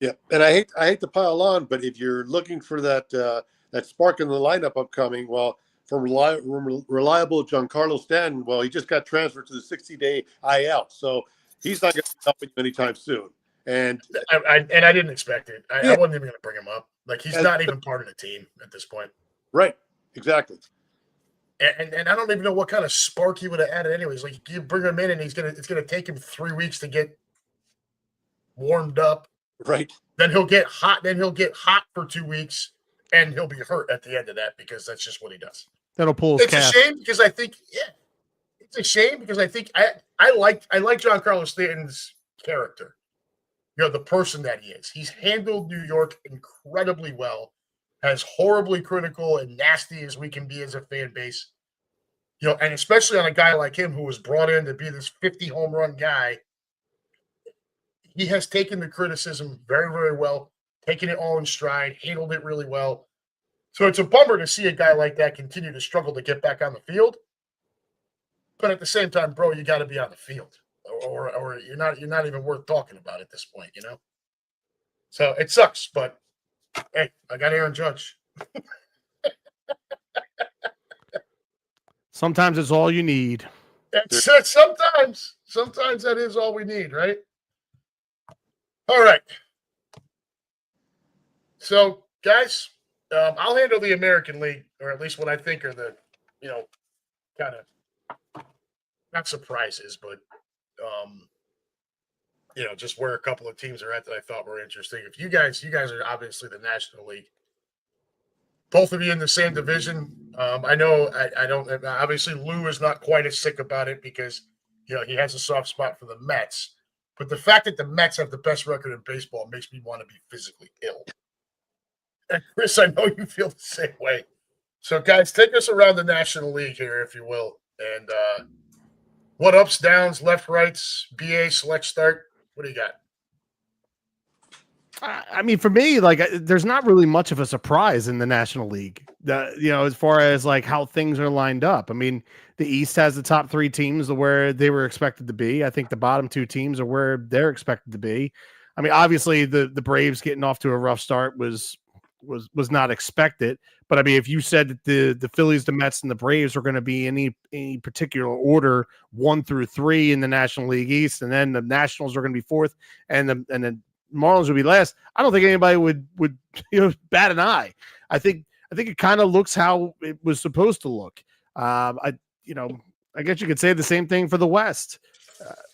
B: Yeah, and I hate to pile on, but if you're looking for that spark in the lineup upcoming, well, from reliable Giancarlo Stanton, well, he just got transferred to the 60-day IL, so he's not going to help you anytime soon. And
A: I didn't expect it. I wasn't even going to bring him up. Like, he's not even part of the team at this point.
B: Right, exactly.
A: And I don't even know what kind of spark he would have added anyways. Like you bring him in and it's gonna take him 3 weeks to get warmed up.
B: Right.
A: Then he'll get hot. Then he'll get hot for 2 weeks, and he'll be hurt at the end of that because that's just what he does.
C: That'll pull his
A: It's
C: calf.
A: a shame because I think it's a shame because I think I like Giancarlo Stanton's character. You know, the person that he is. He's handled New York incredibly well. As horribly critical and nasty as we can be as a fan base, you know, and especially on a guy like him who was brought in to be this 50 home run guy, he has taken the criticism very, very well, taken it all in stride, handled it really well. So it's a bummer to see a guy like that continue to struggle to get back on the field. But at the same time, bro, you got to be on the field, or you're not even worth talking about at this point, you know. So it sucks, but hey, I got Aaron Judge.
C: Sometimes it's all you need.
A: Sometimes that is all we need, right? All right. So, guys, I'll handle the American League, or at least what I think are the, you know, kind of not surprises, but you know, just where a couple of teams are at that I thought were interesting. If you guys are obviously the National League. Both of you in the same division. I know I don't obviously Lou is not quite as sick about it because you know he has a soft spot for the Mets. But the fact that the Mets have the best record in baseball makes me want to be physically ill. And Chris, I know you feel the same way. So guys, take us around the National League here, if you will. And what ups, downs, left, rights, BA, select, start? What do you got?
C: I mean, for me, like, there's not really much of a surprise in the National League. You know, as far as like how things are lined up. I mean, the East has the top 3 teams where they were expected to be. I think the bottom 2 teams are where they're expected to be. I mean, obviously, the Braves getting off to a rough start was not expected. But I mean, if you said that the Phillies, the Mets, and the Braves were going to be any particular order 1 through 3 in the National League East, and then the Nationals are going to be 4th, and then Marlins would be last, I don't think anybody would bat an eye. I think it kind of looks how it was supposed to look. I guess you could say the same thing for the West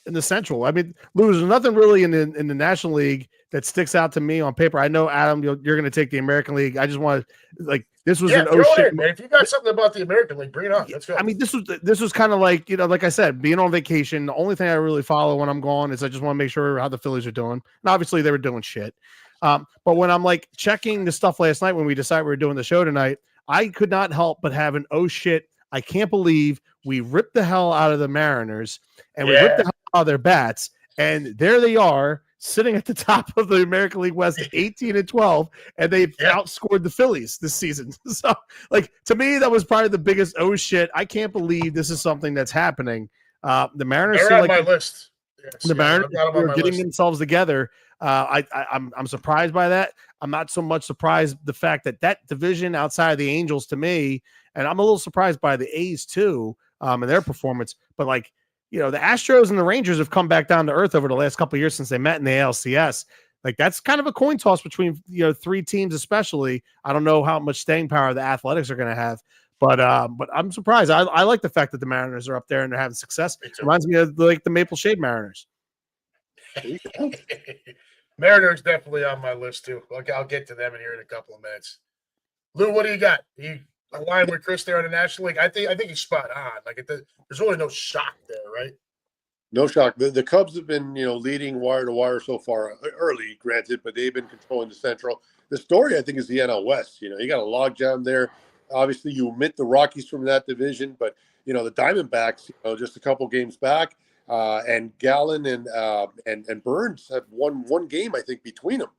C: in the Central. I mean, there's nothing really in the National League that sticks out to me on paper. I know, Adam, you're going to take the American League. I just want to this was an
A: shit, man. If you got something about the American League, bring it on. Let's go.
C: I mean, this was kind of like, like I said, being on vacation. The only thing I really follow when I'm gone is I just want to make sure how the Phillies are doing. And obviously they were doing shit. But when I'm like checking the stuff last night when we decided we were doing the show tonight, I could not help but have an oh shit. I can't believe we ripped the hell out of the Mariners and we ripped the hell out of their bats. And there they are, sitting at the top of the American League West, 18-12, and they've outscored the Phillies this season. So, like, to me, that was probably the biggest oh shit. I can't believe this is something that's happening. The Mariners
A: are on my list. Yes,
C: the Mariners are getting
A: list.
C: themselves together. I'm surprised by that. I'm not so much surprised the fact that division outside of the Angels, to me, and I'm a little surprised by the A's too, and their performance. But like, the Astros and the Rangers have come back down to earth over the last couple of years since they met in the ALCS. Like, that's kind of a coin toss between 3 teams, especially. I don't know how much staying power the Athletics are going to have, but I'm surprised. I like the fact that the Mariners are up there and they're having success. Reminds me of like the Maple Shade Mariners.
A: Mariners definitely on my list too. Okay, I'll get to them in here in a couple of minutes. Lou, what do you got? You aligned with Chris there in the National League? I think he's spot on. Like, there's really no shock there, right?
B: No shock. The Cubs have been, leading wire to wire so far early, granted, but they've been controlling the Central. The story, I think, is the NL West. You got a logjam there. Obviously, you omit the Rockies from that division, but the Diamondbacks, just a couple games back, and Gallen and Burns have won one game, I think, between them.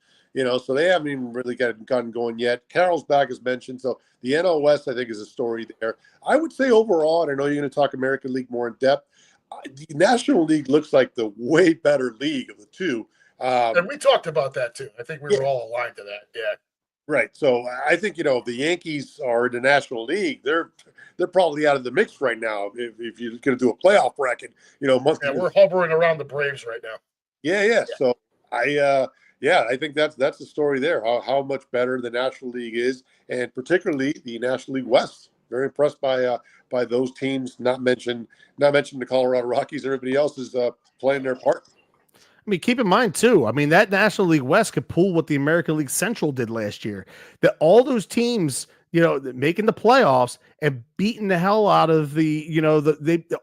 B: So they haven't even really gotten going yet. Carroll's back, as mentioned. So the NL West, I think, is a story there. I would say overall, and I know you're going to talk American League more in depth, the National League looks like the way better league of the two.
A: And we talked about that too. I think we were all aligned to that. Yeah.
B: Right. So I think, the Yankees are in the National League. They're probably out of the mix right now if you're going to do a playoff bracket,
A: we're hovering around the Braves right now.
B: Yeah. So I think that's the story there, how much better the National League is, and particularly the National League West. Very impressed by those teams. Not mention the Colorado Rockies. Everybody else is playing their part.
C: I mean, keep in mind too. I mean, that National League West could pull what the American League Central did last year. That all those teams, making the playoffs and beating the hell out of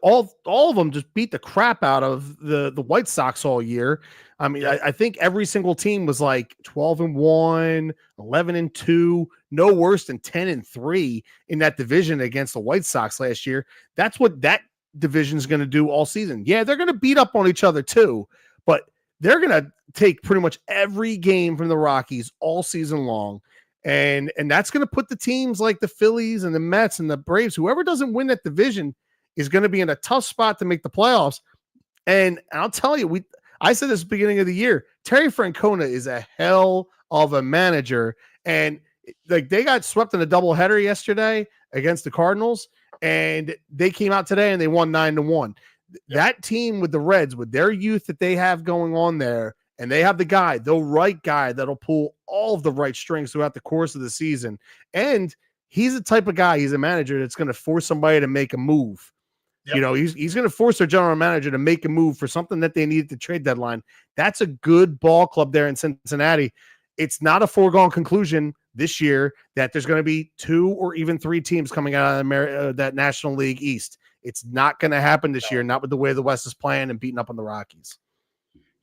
C: all of them just beat the crap out of the White Sox all year. I mean, I think every single team was like 12-1, 11-2, no worse than 10-3 in that division against the White Sox last year. That's what that division is going to do all season. Yeah, they're going to beat up on each other too, but they're going to take pretty much every game from the Rockies all season long. And that's going to put the teams like the Phillies and the Mets and the Braves, whoever doesn't win that division is going to be in a tough spot to make the playoffs. And I'll tell you, I said this at the beginning of the year, Terry Francona is a hell of a manager. And like they got swept in a doubleheader yesterday against the Cardinals, and they came out today and they won 9-1. That team with the Reds, with their youth that they have going on there, and they have the right guy that'll pull all of the right strings throughout the course of the season. And he's the type of guy, he's a manager that's going to force somebody to make a move. Yep. He's going to force their general manager to make a move for something that they need at the trade deadline. That's a good ball club there in Cincinnati. It's not a foregone conclusion this year that there's going to be 2 or even 3 teams coming out of that National League East. It's not going to happen this year, not with the way the West is playing and beating up on the Rockies.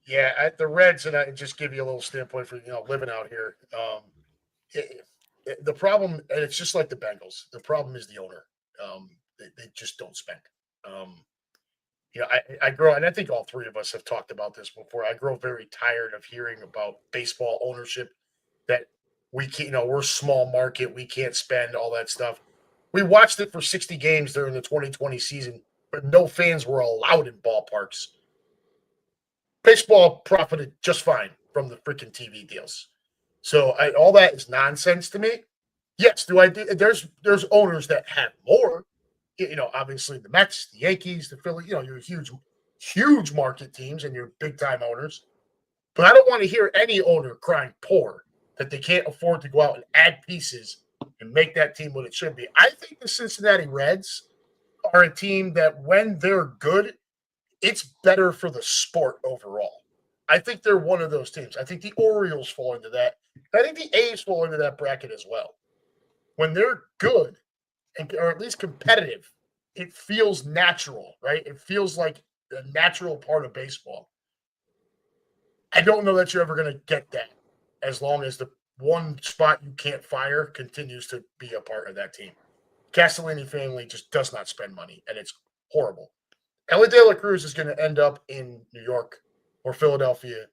A: Yeah, the Reds, and I just give you a little standpoint for living out here. The problem, and it's just like the Bengals. The problem is the owner. They just don't spend. I grow, and I think all 3 of us have talked about this before. I grow very tired of hearing about baseball ownership that we can't, we're small market, we can't spend all that stuff. We watched it for 60 games during the 2020 season, but no fans were allowed in ballparks. Baseball profited just fine from the freaking TV deals. So all that is nonsense to me. Yes, there's owners that have more. Obviously the Mets, the Yankees, the Phillies, your huge market teams and your big time owners. But I don't want to hear any owner crying poor that they can't afford to go out and add pieces and make that team what it should be. I think the Cincinnati Reds are a team that when they're good, it's better for the sport overall. I think they're one of those teams. I think the Orioles fall into that. I think the A's fall into that bracket as well. When they're good, or at least competitive, it feels natural, right? It feels like a natural part of baseball. I don't know that you're ever going to get that as long as the one spot you can't fire continues to be a part of that team. Castellini family just does not spend money, and it's horrible. Ellie De La Cruz is going to end up in New York or Philadelphia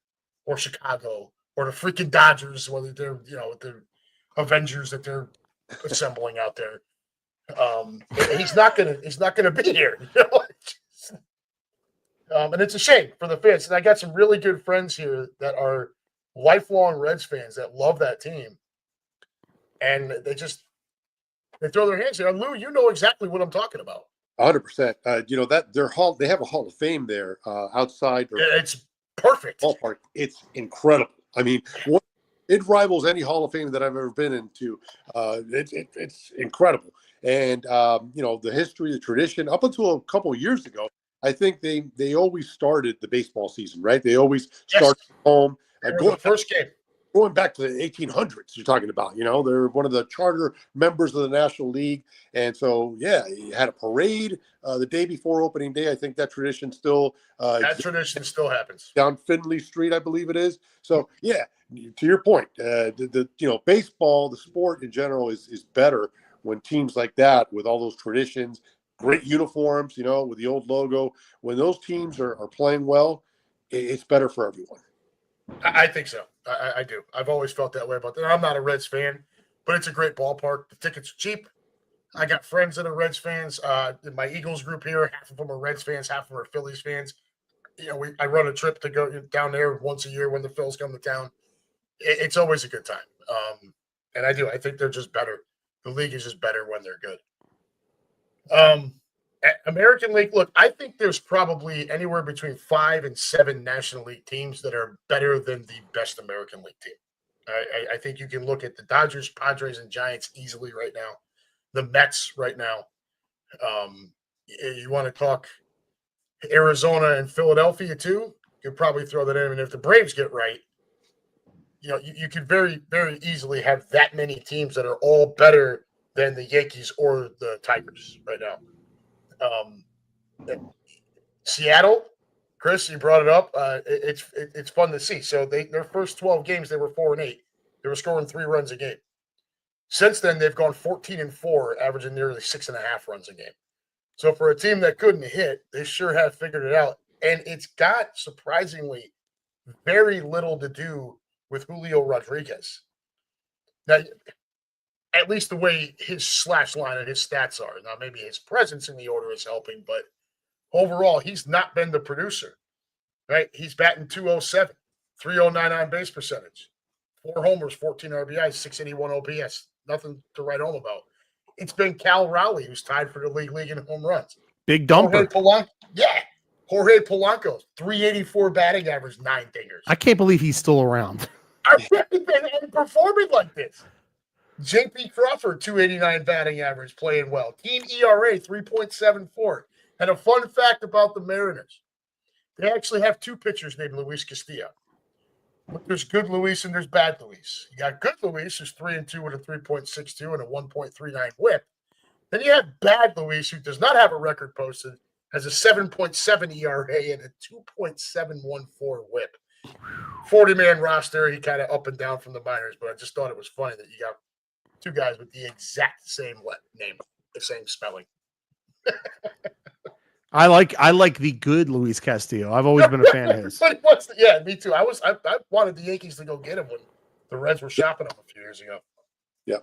A: or Chicago or the freaking Dodgers, whether they're, the Avengers that they're assembling out there. He's not gonna be here. And it's a shame for the fans. And I got some really good friends here that are lifelong Reds fans that love that team. And they throw their hands here. Lou, you know exactly what I'm talking about.
B: 100%. That they have a Hall of Fame there outside.
A: It's perfect.
B: Ballpark. It's incredible. I mean, it rivals any Hall of Fame that I've ever been into. It's incredible. And the history, the tradition, up until a couple of years ago, I think they always started the baseball season, right? They always started home.
A: The first game.
B: Going back to the 1800s, you're talking about, they're one of the charter members of the National League. And so, you had a parade the day before opening day. I think that tradition still
A: tradition still happens
B: down Findlay Street, I believe it is. So, to your point, baseball, the sport in general is better when teams like that with all those traditions, great uniforms, with the old logo, when those teams are playing well, it's better for everyone.
A: I think so. I do. I've always felt that way about that. I'm not a Reds fan, but it's a great ballpark. The tickets are cheap. I got friends that are Reds fans. In my Eagles group here, half of them are Reds fans, half of them are Phillies fans. I run a trip to go down there once a year when the Phils come to town. It's always a good time. And I do. I think they're just better. The league is just better when they're good. American League, look, I think there's probably anywhere between 5 and 7 National League teams that are better than the best American League team. I think you can look at the Dodgers, Padres, and Giants easily right now. the Mets right now. You want to talk Arizona and Philadelphia too? You could probably throw that in. And if the Braves get right, you could very, very easily have that many teams that are all better than the Yankees or the Tigers right now. Seattle, Chris, you brought it up. It's fun to see. So their first 12 games, they were 4-8. They were scoring 3 runs a game. Since then, they've gone 14-4, averaging nearly 6.5 runs a game. So for a team that couldn't hit, they sure have figured it out. And it's got, surprisingly, very little to do with Julio Rodriguez. Now, at least the way his slash line and his stats are. Now, maybe his presence in the order is helping, but overall, he's not been the producer, right? He's batting 207, 309 on base percentage, 4 homers, 14 RBIs, 681 OPS. Nothing to write home about. It's been Cal Raleigh who's tied for the league in home runs.
C: Big dumper.
A: Jorge Polanco, 384 batting average, 9 dingers.
C: I can't believe he's still around.
A: I've never been performing like this. J.P. Crawford, 289 batting average, playing well. Team ERA, 3.74. And a fun fact about the Mariners, they actually have 2 pitchers named Luis Castillo. There's good Luis and there's bad Luis. You got good Luis, who's 3-2 with a 3.62 and a 1.39 whip. Then you have bad Luis, who does not have a record posted, has a 7.7 ERA and a 2.714 whip. 40-man roster. He kind of up and down from the minors, but I just thought it was funny that you got 2 guys with the exact same name, the same spelling.
C: I like the good Luis Castillo. I've always been a fan of his.
A: Yeah, me too. I wanted the Yankees to go get him when the Reds were shopping him a few years ago.
B: Yeah.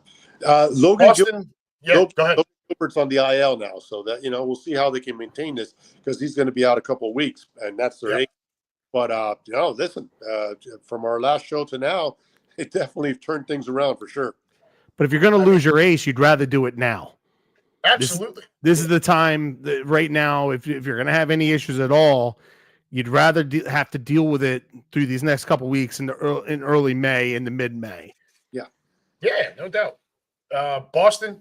B: Logan
A: Boston, go ahead.
B: Logan Gilbert's on the IL now, so that we'll see how they can maintain this because he's going to be out a couple of weeks, and that's their aim. But listen, from our last show to now, it definitely turned things around for sure.
C: But if you're going to lose your ace, you'd rather do it now.
A: Absolutely.
C: This is the time that right now, if you're going to have any issues at all, you'd rather have to deal with it through these next couple of weeks in early May, into mid-May.
A: Yeah, no doubt. Boston,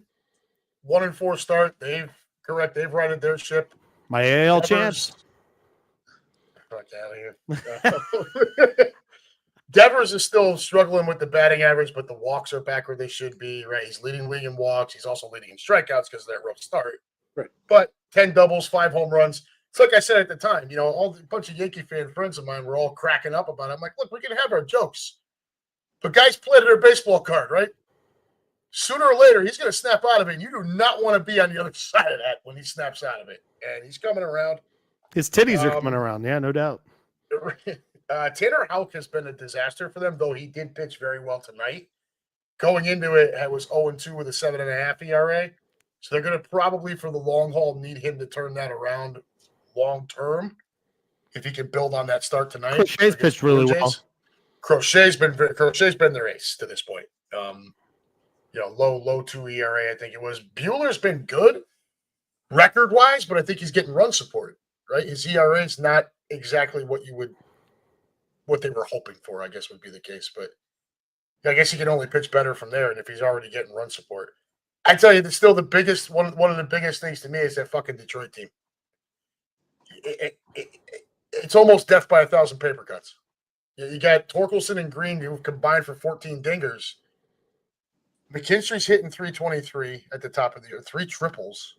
A: 1-4 start. They've righted their ship.
C: My AL chance.
A: Fuck out of here. Devers is still struggling with the batting average, but the walks are back where they should be, right? He's leading league in walks. He's also leading in strikeouts because of that rough start.
B: Right.
A: But 10 doubles, 5 home runs. It's like I said at the time, a bunch of Yankee fan friends of mine were all cracking up about it. I'm like, look, we can have our jokes. But guys play to their baseball card, right? Sooner or later, he's going to snap out of it, and you do not want to be on the other side of that when he snaps out of it. And he's coming around.
C: His titties are coming around. Yeah, no doubt.
A: Tanner Houck has been a disaster for them, though he did pitch very well tonight. Going into it, it was 0-2 with a 7.5 ERA. So they're going to probably, for the long haul, need him to turn that around long term if he can build on that start tonight.
C: Crochet's pitched really well.
A: Crochet's been their ace to this point. Low 2 ERA, I think it was. Buehler's been good record-wise, but I think he's getting run supported, right? His ERA is not exactly what they were hoping for, I guess would be the case. But I guess he can only pitch better from there. And if he's already getting run support, I tell you, still the biggest one of the biggest things to me is that fucking Detroit team. It's almost death by 1,000 paper cuts. You got Torkelson and Green who combined for 14 dingers. McKinstry's hitting 323 at the top of the year, 3 triples.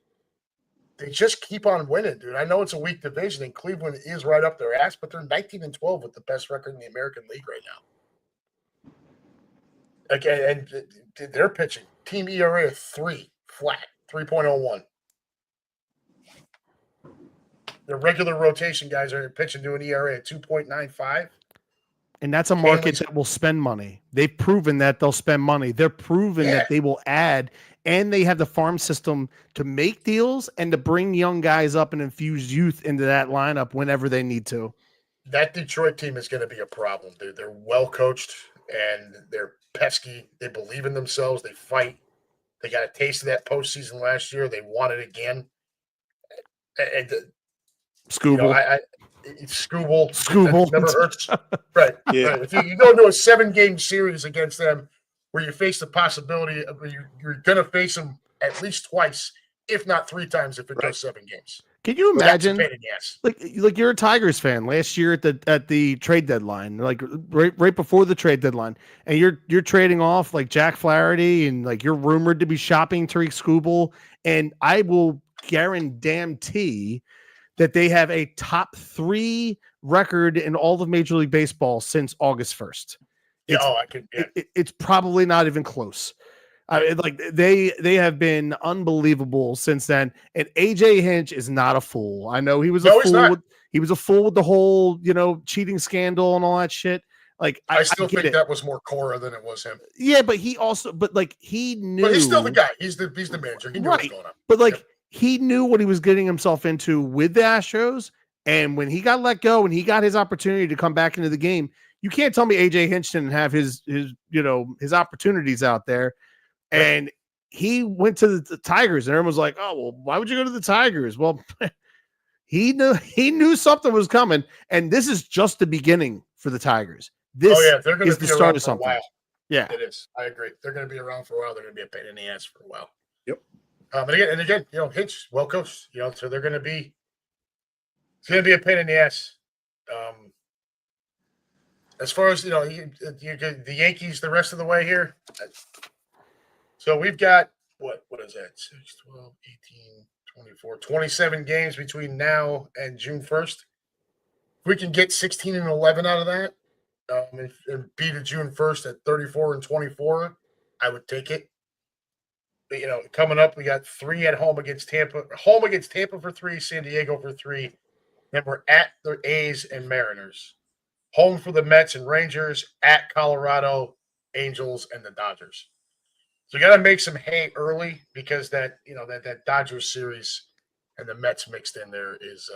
A: They just keep on winning, dude. I know it's a weak division, and Cleveland is right up their ass, but they're 19-12 with the best record in the American League right now. Okay, and they're pitching. Team ERA of 3, flat, 3.01. Their regular rotation guys are pitching to an ERA at 2.95.
C: And that's a market that will spend money. They've proven that they'll spend money. They're proven that they will add, and they have the farm system to make deals and to bring young guys up and infuse youth into that lineup whenever they need to.
A: That Detroit team is going to be a problem, dude. They're well coached and they're pesky. They believe in themselves. They fight. They got a taste of that postseason last year. They want it again. And
C: Scooble.
A: Scooble never hurts. Right.
B: Yeah.
A: Right. If you go into a 7-game series against them where you face the possibility of you're going to face them at least twice, if not 3 times, if it
B: Right.
A: goes 7 games.
C: Can you
A: So that's a
C: imagine?
A: pain in the ass.
C: Like you're a Tigers fan last year at the trade deadline, like right before the trade deadline, and you're trading off like Jack Flaherty, and like you're rumored to be shopping Tariq Skubal, and I will guarantee that they have a top 3 record in all of Major League Baseball since August 1st.
A: Yeah,
C: It's, it's probably not even close. Like they have been unbelievable since then. And AJ Hinch is not a fool. I know he was
A: No,
C: a
A: he's
C: fool.
A: not.
C: He was a fool with the whole, cheating scandal and all that shit. Like
A: I still
C: get
A: think
C: it.
A: that was more Cora than it was him.
C: Yeah, but he knew.
A: But he's still the guy. He's the manager. He knew what was going on.
C: But like
A: Yep.
C: he knew what he was getting himself into with the Astros. And when he got let go and he got his opportunity to come back into the game, you can't tell me AJ Hinch didn't have his opportunities out there. And he went to the Tigers, and everyone was like, "Oh, well, why would you go to the Tigers?" Well, he knew something was coming, and this is just the beginning for the Tigers. This
A: they're going
C: is
A: to
C: the
A: be
C: start
A: around
C: of
A: for a
C: something.
A: while.
C: Yeah,
A: It is. I agree. They're going to be around for a while. They're going to be a pain in the ass for a while.
B: Yep.
A: And again, Hinch, well coached. So they're going to be. It's going to be a pain in the ass. As far as you get the Yankees the rest of the way here. So we've got what is that? 6, 12, 18, 24, 27 games between now and June 1st. If we can get 16 and 11 out of that, and beat a June 1st at 34 and 24, I would take it. But, coming up, we got 3 at home against Tampa. Home against Tampa for 3, San Diego for 3. Then we're at the A's and Mariners. Home for the Mets and Rangers, at Colorado, Angels, and the Dodgers. So you got to make some hay early because that Dodgers series and the Mets mixed in there is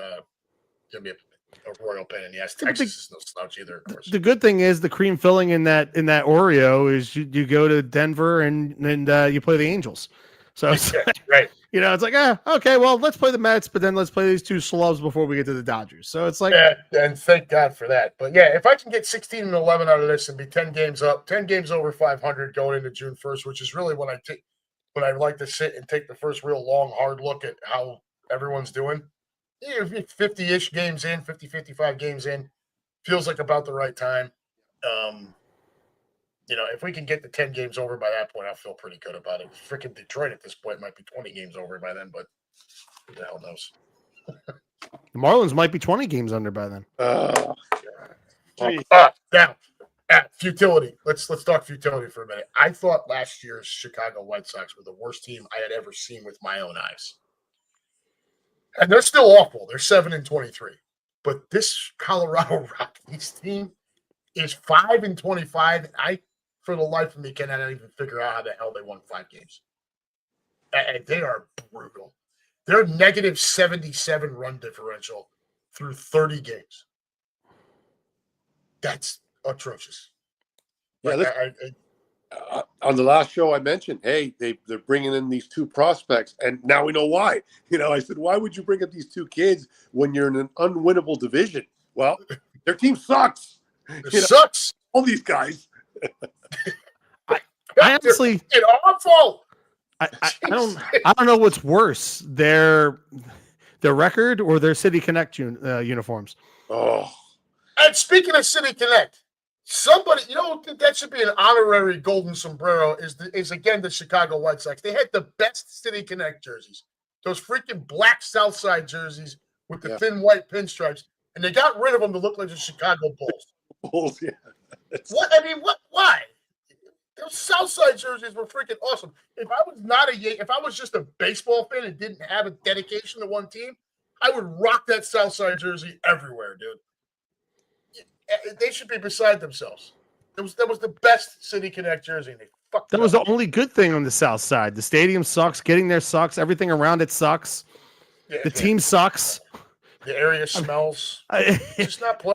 A: going to be a royal pain in the ass. Texas is no slouch either, of course.
C: the good thing is the cream filling in that Oreo is you go to Denver and you play the Angels. So it's,
A: Right.
C: it's like, okay, well, let's play the Mets, but then let's play these 2 slubs before we get to the Dodgers. So it's like,
A: yeah, and thank God for that. But yeah, if I can get 16 and 11 out of this and be 10 games up, 10 games over 500 going into June 1st, which is really when I like to sit and take the first real long, hard look at how everyone's doing. 50-ish games in, 50, 55 games in, feels like about the right time. If we can get the 10 games over by that point, I'll feel pretty good about it. Freaking Detroit at this point might be 20 games over by then, but who the hell knows?
C: the Marlins might be 20 games under by then.
A: Now, futility. Let's talk futility for a minute. I thought last year's Chicago White Sox were the worst team I had ever seen with my own eyes. And they're still awful. They're 7 and 23. But this Colorado Rockies team is 5 and 25. I, for the life of me, cannot even figure out how the hell they won 5 games. And they are brutal. They're negative 77 run differential through 30 games. That's atrocious.
B: Yeah, on the last show I mentioned, hey, they're bringing in these 2 prospects, and now we know why. I said, why would you bring up these 2 kids when you're in an unwinnable division? Well, their team sucks.
A: It sucks.
B: All these guys.
C: I honestly,
A: it's awful.
C: I don't know what's worse, their record or their City Connect uniforms.
B: Oh,
A: and speaking of City Connect, somebody, that should be an honorary golden sombrero is again the Chicago White Sox. They had the best City Connect jerseys, those freaking black Southside jerseys with the thin white pinstripes, and they got rid of them to look like the Chicago Bulls.
B: yeah.
A: What? I mean, what? Why? Those Southside jerseys were freaking awesome. If I was just a baseball fan and didn't have a dedication to one team, I would rock that Southside jersey everywhere, dude. They should be beside themselves. That was the best City Connect jersey. And they fucked
C: That
A: it
C: was
A: up.
C: the only good thing on the South Side. The stadium sucks. Getting there sucks. Everything around it sucks. The team sucks.
A: The area smells. It's just not playing.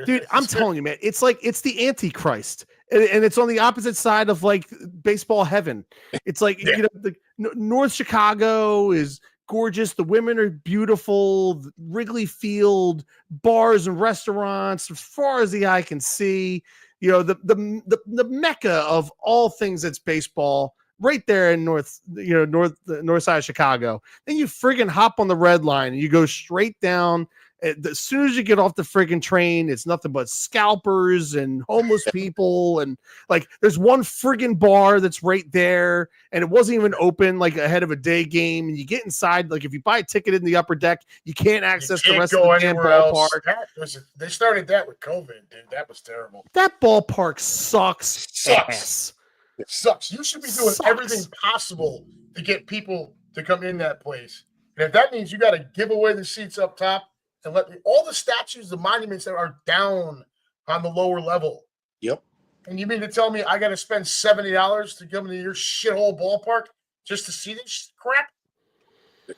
C: Dude, I'm telling you, man, it's like it's the Antichrist, and it's on the opposite side of like baseball heaven. It's like North Chicago is gorgeous. The women are beautiful. Wrigley Field, bars and restaurants as far as the eye can see. The mecca of all things that's baseball. right there in north side of Chicago. Then you friggin' hop on the red line and you go straight down. As soon as you get off the friggin' train, it's nothing but scalpers and homeless people. And like, there's one friggin' bar that's right there, and it wasn't even open like ahead of a day game. And you get inside, like if you buy a ticket in the upper deck, you can't access the rest of the damn ballpark.
A: They started that with COVID, dude. That was terrible.
C: That ballpark sucks. Ass.
A: It sucks. You should be doing everything possible to get people to come in that place. And if that means you got to give away the seats up top and let all the statues, the monuments that are down on the lower level.
B: Yep.
A: And you mean to tell me I got to spend $70 to come into your shithole ballpark just to see this crap?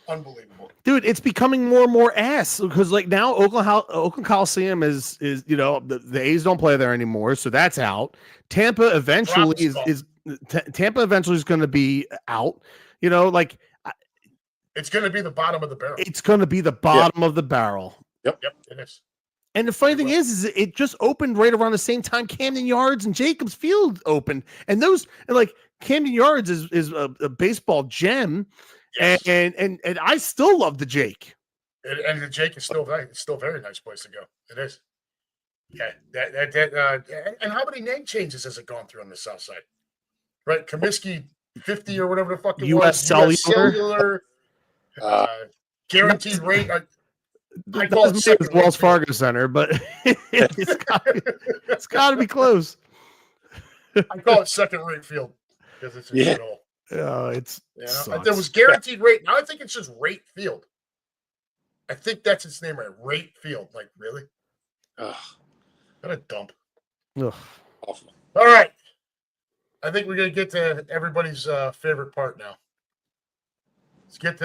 A: Unbelievable,
C: dude. It's becoming more and more ass because like now Oakland Coliseum is the A's don't play there anymore, so that's out. Tampa eventually Tampa eventually is going to be out. You know, like
A: it's going to be the bottom of the barrel.
C: It's going to be the bottom of the barrel.
B: Yep,
A: it is.
C: And the funny thing is it just opened right around the same time Camden Yards and Jacobs Field opened, and like Camden Yards is a baseball gem. Yes. And I still love the Jake.
A: And the Jake is still a very nice place to go. It is. Yeah. And how many name changes has it gone through on the south side? Right? Comiskey 50 or whatever the fuck it
C: US
A: was.
C: Cellular.
A: Guaranteed rate. I
C: call it Wells Fargo Center, but it's got to be close.
A: I call it second rate field because it's a shithole.
C: It's
A: there was guaranteed rate. Now I think it's just rate field. I think that's its name, right? Rate field. Like, really? Ugh. What a dump.
C: Ugh.
B: Awful.
A: All right. I think we're gonna get to everybody's favorite part now. Let's get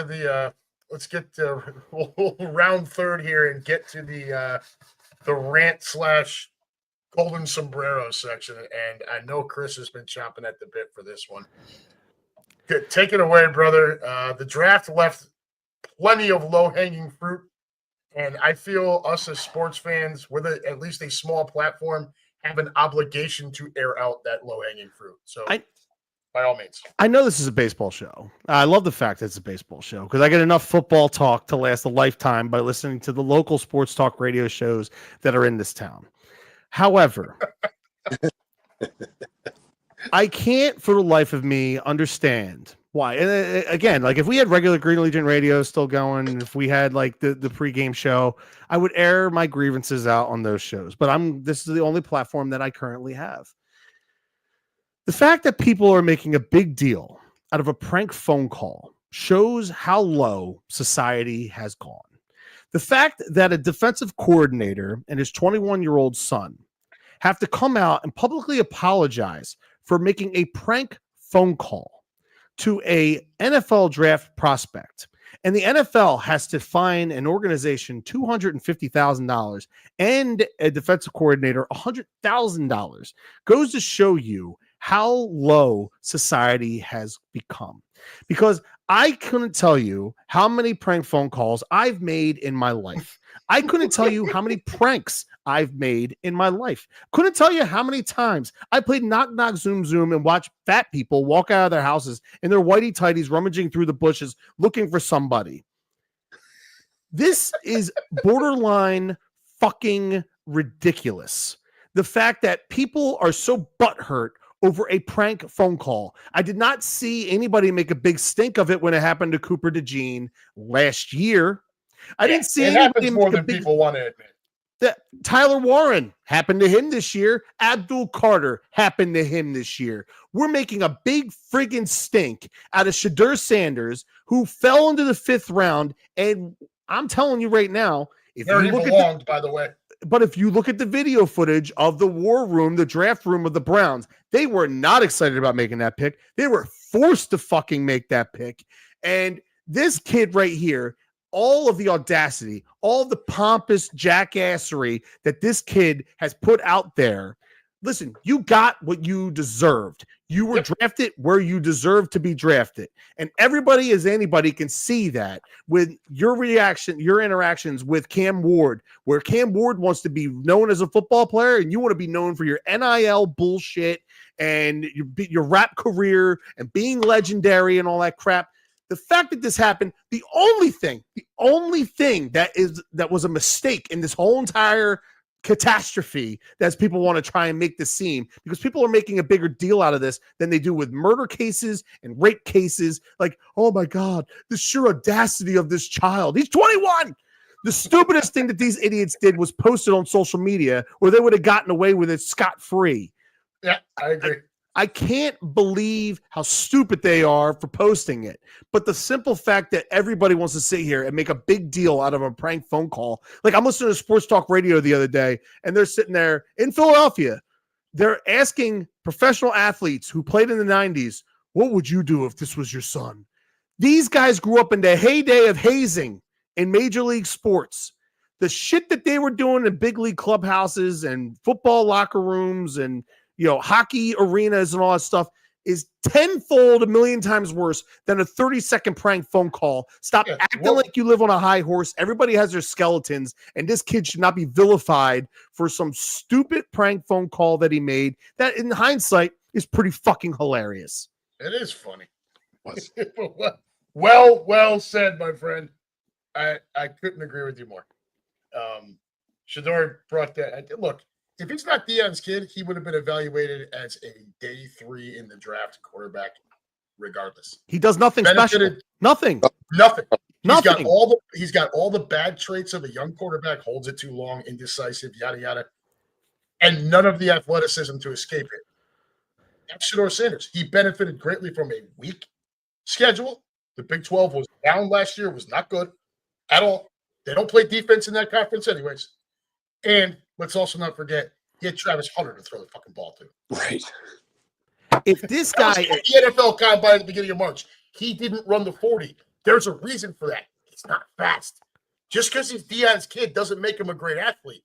A: to we'll round third here and get to the rant / golden sombrero section. And I know Chris has been chomping at the bit for this one. Good. Take it away, brother. The draft left plenty of low-hanging fruit, and I feel us as sports fans, with at least a small platform, have an obligation to air out that low-hanging fruit. So, by all means.
C: I know this is a baseball show. I love the fact that it's a baseball show because I get enough football talk to last a lifetime by listening to the local sports talk radio shows that are in this town. However, I can't for the life of me understand why. And again, like if we had regular Green Legion radio still going, and if we had like the pregame show, I would air my grievances out on those shows. But this is the only platform that I currently have. The fact that people are making a big deal out of a prank phone call shows how low society has gone. The fact that a defensive coordinator and his 21-year-old son have to come out and publicly apologize for making a prank phone call to a NFL draft prospect. And the NFL has to fine an organization $250,000 and a defensive coordinator $100,000 goes to show you how low society has become. Because I couldn't tell you how many prank phone calls I've made in my life. I couldn't tell you how many pranks I've made in my life. Couldn't tell you how many times I played knock, knock, zoom, zoom and watched fat people walk out of their houses in their whitey tighties, rummaging through the bushes, looking for somebody. This is borderline fucking ridiculous. The fact that people are so butthurt over a prank phone call. I did not see anybody make a big stink of it when it happened to Cooper DeJean last year. I didn't see
A: it happens more than people want to admit.
C: That Tyler Warren happened to him this year. Abdul Carter happened to him this year. We're making a big friggin' stink out of Shadur Sanders, who fell into the 5th round. And I'm telling you right now, if you look at
A: by the way.
C: But if you look at the video footage of the war room, the draft room of the Browns, they were not excited about making that pick. They were forced to fucking make that pick. And this kid right here, all of the audacity, all the pompous jackassery that this kid has put out there. Listen, you got what you deserved. You were drafted where you deserved to be drafted. And everybody as anybody can see that with your reaction, your interactions with Cam Ward, where Cam Ward wants to be known as a football player and you want to be known for your NIL bullshit and your rap career and being legendary and all that crap. The fact that this happened, the only thing that was a mistake in this whole entire catastrophe that people want to try and make this seem, because people are making a bigger deal out of this than they do with murder cases and rape cases. Like, oh my God, the sheer audacity of this child. He's 21. The stupidest thing that these idiots did was post it on social media, where they would have gotten away with it scot-free.
A: Yeah, I agree.
C: I can't believe how stupid they are for posting it. But the simple fact that everybody wants to sit here and make a big deal out of a prank phone call. Like, I'm listening to Sports Talk Radio the other day, and they're sitting there in Philadelphia. They're asking professional athletes who played in the 90s, what would you do if this was your son? These guys grew up in the heyday of hazing in major league sports. The shit that they were doing in big league clubhouses and football locker rooms and hockey arenas and all that stuff is tenfold, a million times worse than a 30-second prank phone call. Stop acting like you live on a high horse. Everybody has their skeletons, and this kid should not be vilified for some stupid prank phone call that he made that, in hindsight, is pretty fucking hilarious.
A: It is funny. Well said, my friend. I couldn't agree with you more. Shedeur brought that. Look, if he's not Deion's kid, he would have been evaluated as a day 3 in the draft quarterback, regardless.
C: He does nothing special. Nothing.
A: He's got all the bad traits of a young quarterback. Holds it too long, indecisive, yada yada, and none of the athleticism to escape it. That's Shedeur Sanders. He benefited greatly from a weak schedule. The Big 12 was down last year. Was not good at all. They don't play defense in that conference, anyways. And let's also not forget, he had Travis Hunter to throw the fucking ball to.
B: Right.
C: If this guy
A: the NFL combine at the beginning of March, he didn't run the 40. There's a reason for that. He's not fast. Just because he's Deion's kid doesn't make him a great athlete.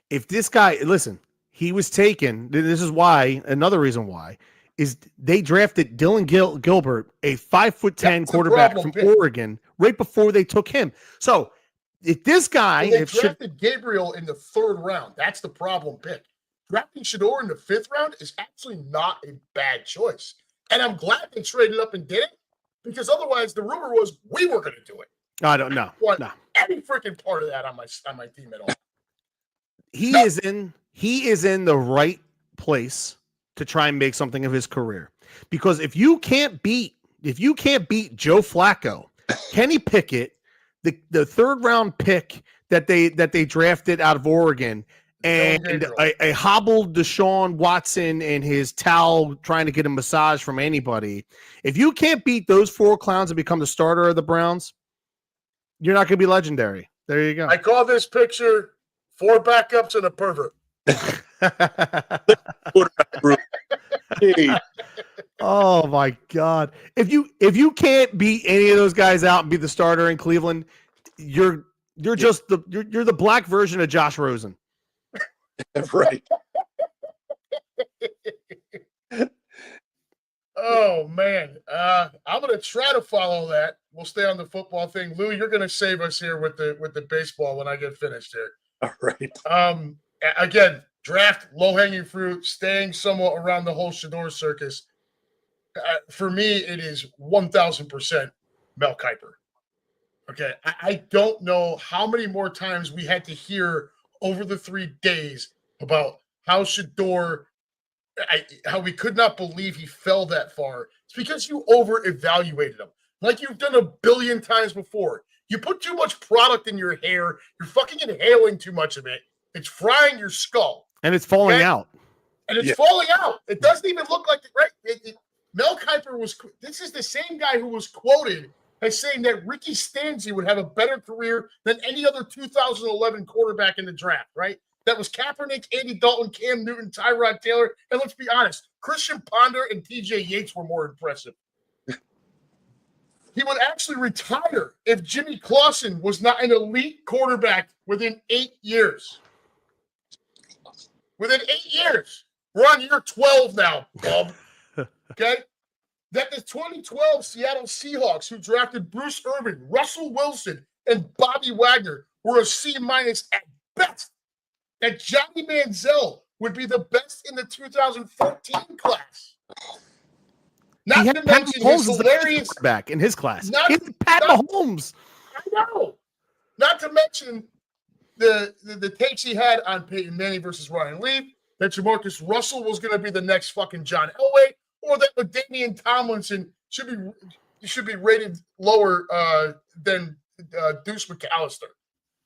C: If this guy, listen, he was taken. This is why, another reason why, is they drafted Dylan Gilbert, a 5'10" quarterback from Oregon, right before they took him. So if this guy,
A: they drafted Gabriel in the 3rd round, that's the problem pick. Drafting Shedeur in the 5th round is actually not a bad choice. And I'm glad they traded up and did it, because otherwise the rumor was we were going to do it.
C: I don't know. No.
A: Any freaking part of that on my team at all.
C: He is in the right place to try and make something of his career. Because if you can't beat Joe Flacco, Kenny Pickett, the 3rd round pick that they drafted out of Oregon, and a hobbled Deshaun Watson and his towel trying to get a massage from anybody, if you can't beat those 4 clowns and become the starter of the Browns, you're not going to be legendary. There you go.
A: I call this picture 4 backups and a pervert.
C: Oh my God. If you can't beat any of those guys out and be the starter in Cleveland, you're just you're the black version of Josh Rosen.
B: Right.
A: Oh man. I'm gonna try to follow that. We'll stay on the football thing. Lou, you're gonna save us here with the baseball when I get finished here.
B: All right.
A: Again, draft low-hanging fruit, staying somewhat around the whole Shedeur circus. For me, it is 1,000% Mel Kiper. Okay, I don't know how many more times we had to hear over the 3 days about how Shedeur, how we could not believe he fell that far. It's because you over-evaluated him. Like you've done a billion times before. You put too much product in your hair. You're fucking inhaling too much of it. It's frying your skull.
C: And it's falling out.
A: And it's falling out. It doesn't even look like it, right? Mel Kiper this is the same guy who was quoted as saying that Ricky Stanzi would have a better career than any other 2011 quarterback in the draft, right? That was Kaepernick, Andy Dalton, Cam Newton, Tyrod Taylor. And let's be honest, Christian Ponder and TJ Yates were more impressive. He would actually retire if Jimmy Clausen was not an elite quarterback within 8 years. Within 8 years. We're on year 12 now, Bob. Okay? That the 2012 Seattle Seahawks, who drafted Bruce Irvin, Russell Wilson, and Bobby Wagner, were a C- at best. That Johnny Manziel would be the best in the 2014 class.
C: He
A: Not
C: had
A: to
C: Pat
A: mention
C: Mahomes
A: his
C: as the
A: hilarious.
C: quarterback in his class.
A: Not-
C: He had Pat
A: not-
C: Mahomes.
A: I know. Not to mention the takes he had on Peyton Manning versus Ryan Leaf, that Jamarcus Russell was going to be the next fucking John Elway, or that LaDainian Tomlinson should be rated lower than Deuce McAllister.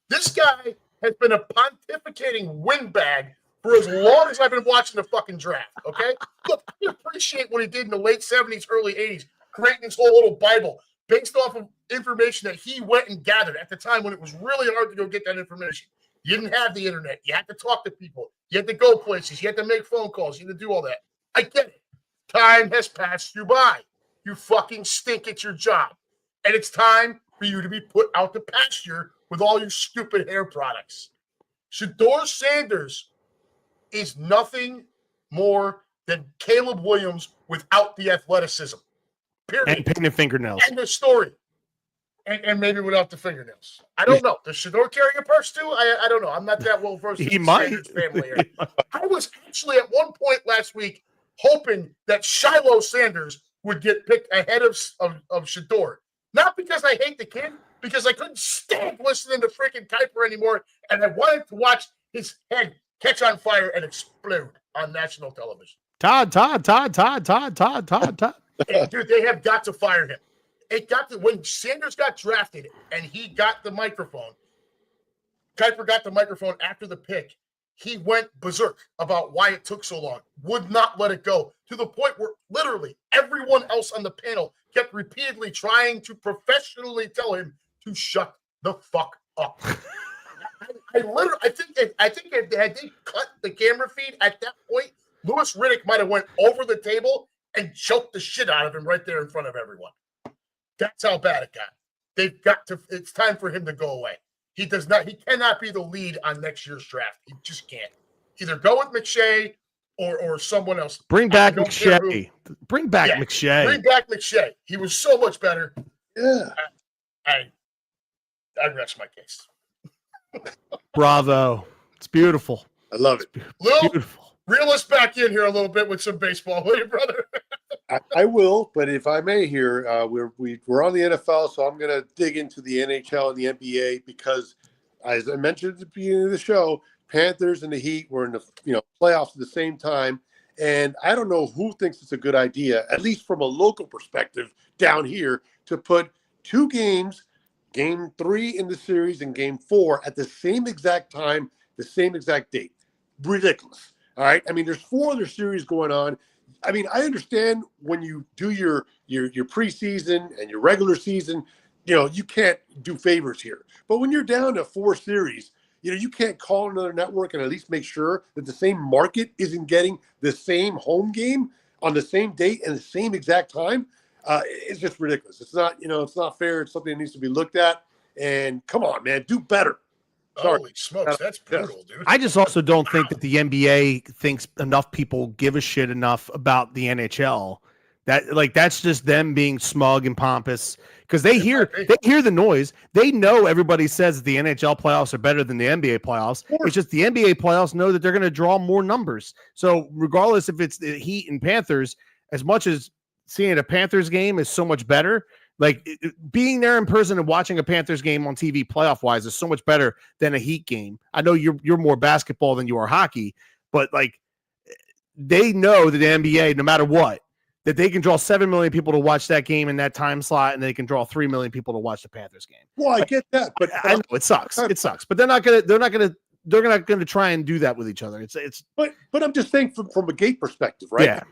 A: This guy has been a pontificating windbag for as long as I've been watching the fucking draft. Okay, look, I appreciate what he did in the late 70s, early 80s, creating this whole little Bible based off of information that he went and gathered at the time when it was really hard to go get that information. You didn't have the internet. You had to talk to people. You had to go places. You had to make phone calls. You had to do all that. I get it. Time has passed you by. You fucking stink at your job. And it's time for you to be put out to pasture with all your stupid hair products. Shedeur Sanders is nothing more than Caleb Williams without the athleticism. Period.
C: And painted fingernails.
A: End of story. And maybe without the fingernails. I don't know. Does Shedeur carry a purse too? I don't know. I'm not that well versed in
C: He
A: the
C: might.
A: Sanders family here. I was actually at one point last week hoping that Shiloh Sanders would get picked ahead of Shedeur. Not because I hate the kid, because I couldn't stand listening to freaking Kuiper anymore, and I wanted to watch his head catch on fire and explode on national television.
C: Todd.
A: And, dude, they have got to fire him. It got to when Sanders got drafted and he got the microphone. Kuiper got the microphone after the pick. He went berserk about why it took so long, would not let it go, to the point where literally everyone else on the panel kept repeatedly trying to professionally tell him to shut the fuck up. I think if they had cut the camera feed at that point, Louis Riddick might have went over the table and choked the shit out of him right there in front of everyone. That's how bad it got. They've got to. It's time for him to go away. He cannot be the lead on next year's draft. He just can't. Either go with McShay or someone else.
C: Bring back
A: don't care who.
C: McShay. Bring back
A: Yeah,
C: McShay.
A: Bring back McShay. He was so much better.
B: Yeah.
A: I rest my case.
C: Bravo. It's beautiful.
B: I love it.
A: Lou,
C: Beautiful.
A: reel us back in here a little bit with some baseball, will you, brother?
B: I will, but if I may here, we're on the NFL, so I'm going to dig into the NHL and the NBA because, as I mentioned at the beginning of the show, Panthers and the Heat were in the playoffs at the same time, and I don't know who thinks it's a good idea, at least from a local perspective down here, to put two games, Game 3 in the series and Game 4 at the same exact time, the same exact date. Ridiculous. All right. I mean, there's 4 other series going on. I mean, I understand when you do your preseason and your regular season, you can't do favors here. But when you're down to 4 series, you can't call another network and at least make sure that the same market isn't getting the same home game on the same date and the same exact time. It's just ridiculous. It's not, it's not fair. It's something that needs to be looked at. And come on, man, do better. Sorry.
A: Holy smokes, that's brutal, dude.
C: I just also don't think that the NBA thinks enough people give a shit enough about the NHL. That's just them being smug and pompous because they hear the noise. They know everybody says that the NHL playoffs are better than the NBA playoffs. It's just the NBA playoffs know that they're going to draw more numbers. So regardless if it's the Heat and Panthers, as much as seeing a Panthers game is so much better, being there in person and watching a Panthers game on TV playoff wise is so much better than a Heat game. I know you're more basketball than you are hockey, but they know that the NBA, no matter what, that they can draw 7 million people to watch that game in that time slot, and they can draw 3 million people to watch the Panthers game.
B: Well, I get that, but
C: I know it sucks. It sucks, but they're not gonna try and do that with each other.
B: But I'm just saying from a gate perspective, right?
C: Yeah.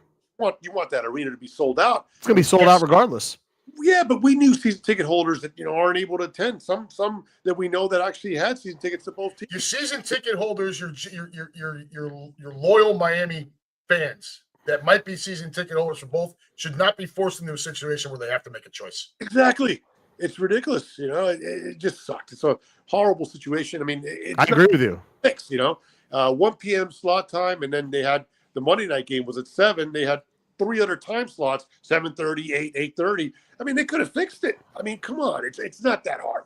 B: You want that arena to be sold out.
C: It's gonna be sold out regardless.
B: Yeah, but we knew season ticket holders that aren't able to attend. Some that we know that actually had season tickets to both teams.
A: Your season ticket holders, your loyal Miami fans that might be season ticket holders for both should not be forced into a situation where they have to make a choice.
B: Exactly. It's ridiculous. It just sucked. It's a horrible situation. I mean,
C: I agree with you.
B: 6, 1 p.m. slot time, and then they had the Monday night game was at 7. They had 3 other time slots, 7:30, 8, 8:30. I mean, they could have fixed it. I mean, come on. It's not that hard,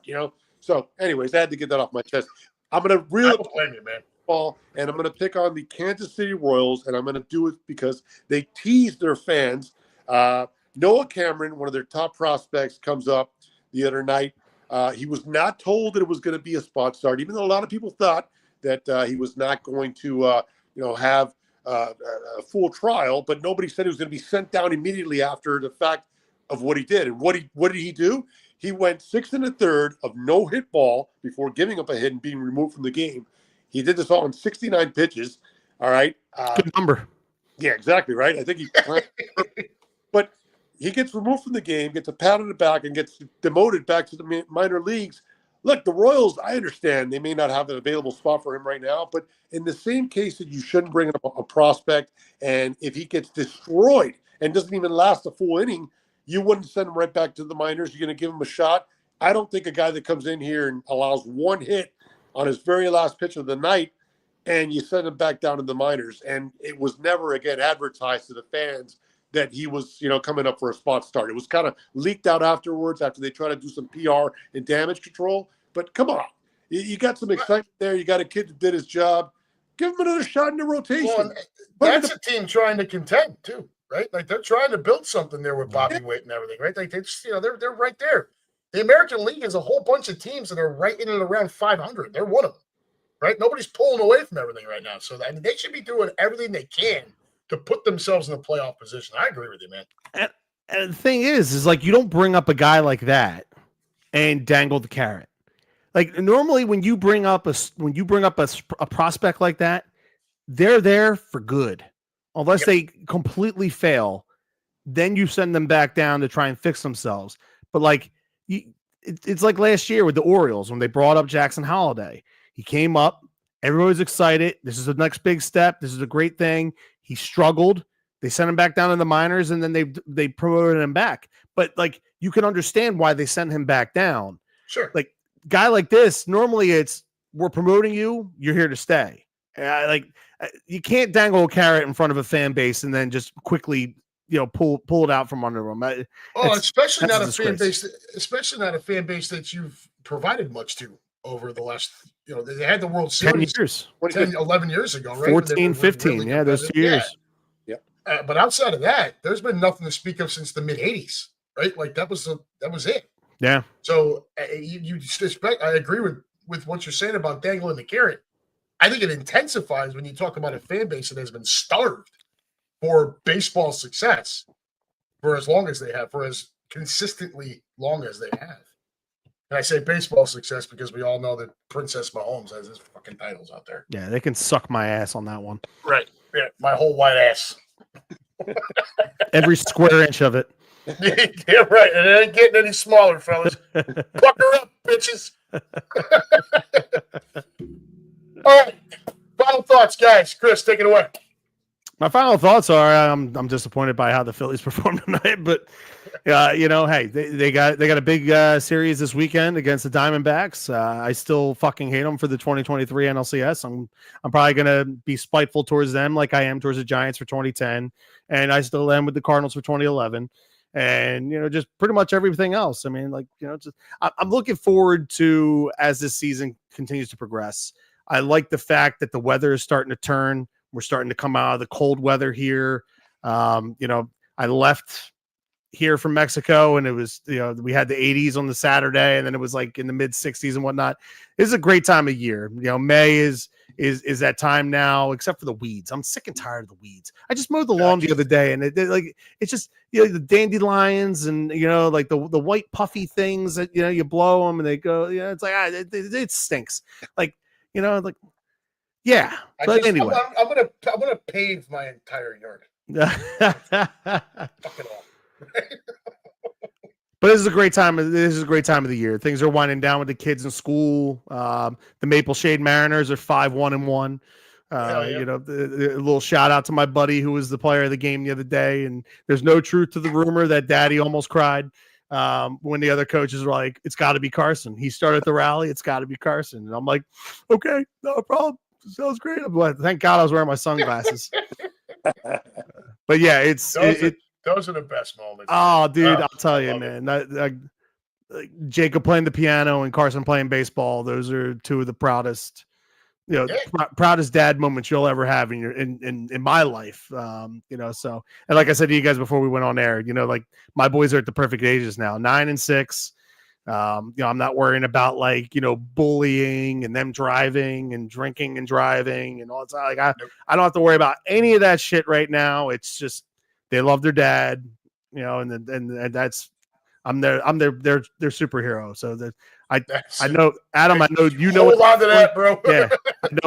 B: So anyways, I had to get that off my chest. I'm going to
A: I don't blame you, man.
B: baseball, and I'm going to pick on the Kansas City Royals, and I'm going to do it because they teased their fans. Noah Cameron, one of their top prospects, comes up the other night. He was not told that it was going to be a spot start, even though a lot of people thought that he was not going to, have a full trial. But nobody said he was going to be sent down immediately after the fact of what he did. And what did he do? He went 6 1/3 of no hit ball before giving up a hit and being removed from the game. He did this all in 69 pitches. All right.
C: Good number.
B: Yeah, exactly. Right. I think he, but he gets removed from the game, gets a pat on the back, and gets demoted back to the minor leagues. Look, the Royals, I understand they may not have an available spot for him right now, but in the same case that you shouldn't bring up a prospect, and if he gets destroyed and doesn't even last a full inning, you wouldn't send him right back to the minors. You're going to give him a shot. I don't think a guy that comes in here and allows one hit on his very last pitch of the night, and you send him back down to the minors. And it was never, again, advertised to the fans that he was, coming up for a spot start. It was kind of leaked out afterwards after they tried to do some PR and damage control. But come on, you got some excitement there. You got a kid that did his job. Give him another shot in the rotation.
A: Well, that's a team trying to contend too, right? Like they're trying to build something there with Bobby Witt and everything, right? Like they just, they're right there. The American League is a whole bunch of teams that are right in and around 500. They're one of them, right? Nobody's pulling away from everything right now. So they should be doing everything they can to put themselves in a playoff position. I agree with you, man.
C: And the thing is like you don't bring up a guy like that and dangle the carrot. Like normally when you bring up a prospect like that, they're there for good. Unless they completely fail, then you send them back down to try and fix themselves. But like it's like last year with the Orioles when they brought up Jackson Holliday. He came up, everybody was excited. This is the next big step. This is a great thing. He struggled. They sent him back down in the minors, and then they promoted him back. But like you can understand why they sent him back down.
A: Sure.
C: Like guy like this, normally it's we're promoting you, you're here to stay. You can't dangle a carrot in front of a fan base and then just quickly, pull it out from under them.
A: Especially not a fan base that you've provided much to over the last, they had the World Series 11 years ago, right?
C: 14, 15. Really those 2 years.
A: Yeah. But outside of that, there's been nothing to speak of since the mid 80s, right? Like that was it.
C: Yeah.
A: So you suspect, I agree with what you're saying about dangling the carrot. I think it intensifies when you talk about a fan base that has been starved for baseball success for as long as they have, for as consistently long as they have. And I say baseball success because we all know that Princess Mahomes has his fucking titles out there.
C: Yeah, they can suck my ass on that one.
A: Right. Yeah, my whole white ass.
C: Every square inch of it.
A: Yeah, right. And it ain't getting any smaller, fellas. Pucker up, bitches. All right. Final thoughts, guys. Chris, take it away.
C: My final thoughts are I'm disappointed by how the Phillies performed tonight, but hey, they got a big series this weekend against the Diamondbacks. I still fucking hate them for the 2023 NLCS. I'm probably gonna be spiteful towards them like I am towards the Giants for 2010, and I still am with the Cardinals for 2011. And just pretty much everything else. I mean, I'm looking forward to as this season continues to progress. I like the fact that the weather is starting to turn. We're starting to come out of the cold weather here. I left here from Mexico and it was, we had the 80s on the Saturday and then it was like in the mid 60s and whatnot. This is a great time of year. May is that time now, except for the weeds. I'm sick and tired of the weeds. I just mowed the lawn the other day and it's just, the dandelions and, like the white puffy things that, you blow them and they go, it's like, it stinks. Yeah. But anyway,
A: I'm gonna pave my entire yard. Fuck it all.
C: But this is a great time. This is a great time of the year. Things are winding down with the kids in school. The Maple Shade Mariners are 5-1-1. The little shout out to my buddy who was the player of the game the other day. And there's no truth to the rumor that Daddy almost cried when the other coaches were like, "It's got to be Carson." He started the rally. It's got to be Carson. And I'm like, "Okay, no problem. Sounds great." I'm like, thank God I was wearing my sunglasses. But yeah,
A: those are the best moments.
C: Oh, dude, I'll tell you, man. Jacob playing the piano and Carson playing baseball, those are two of the proudest proudest dad moments you'll ever have in your in my life. So, and like I said to you guys before we went on air, like my boys are at the perfect ages now, 9 and 6. I'm not worrying about bullying and them driving and drinking and driving and all that. Like I don't have to worry about any of that shit right now. It's just they love their dad, and that's I'm their superhero. So that I know, Adam. I know you know.
A: Hold on to that, bro.
C: Yeah,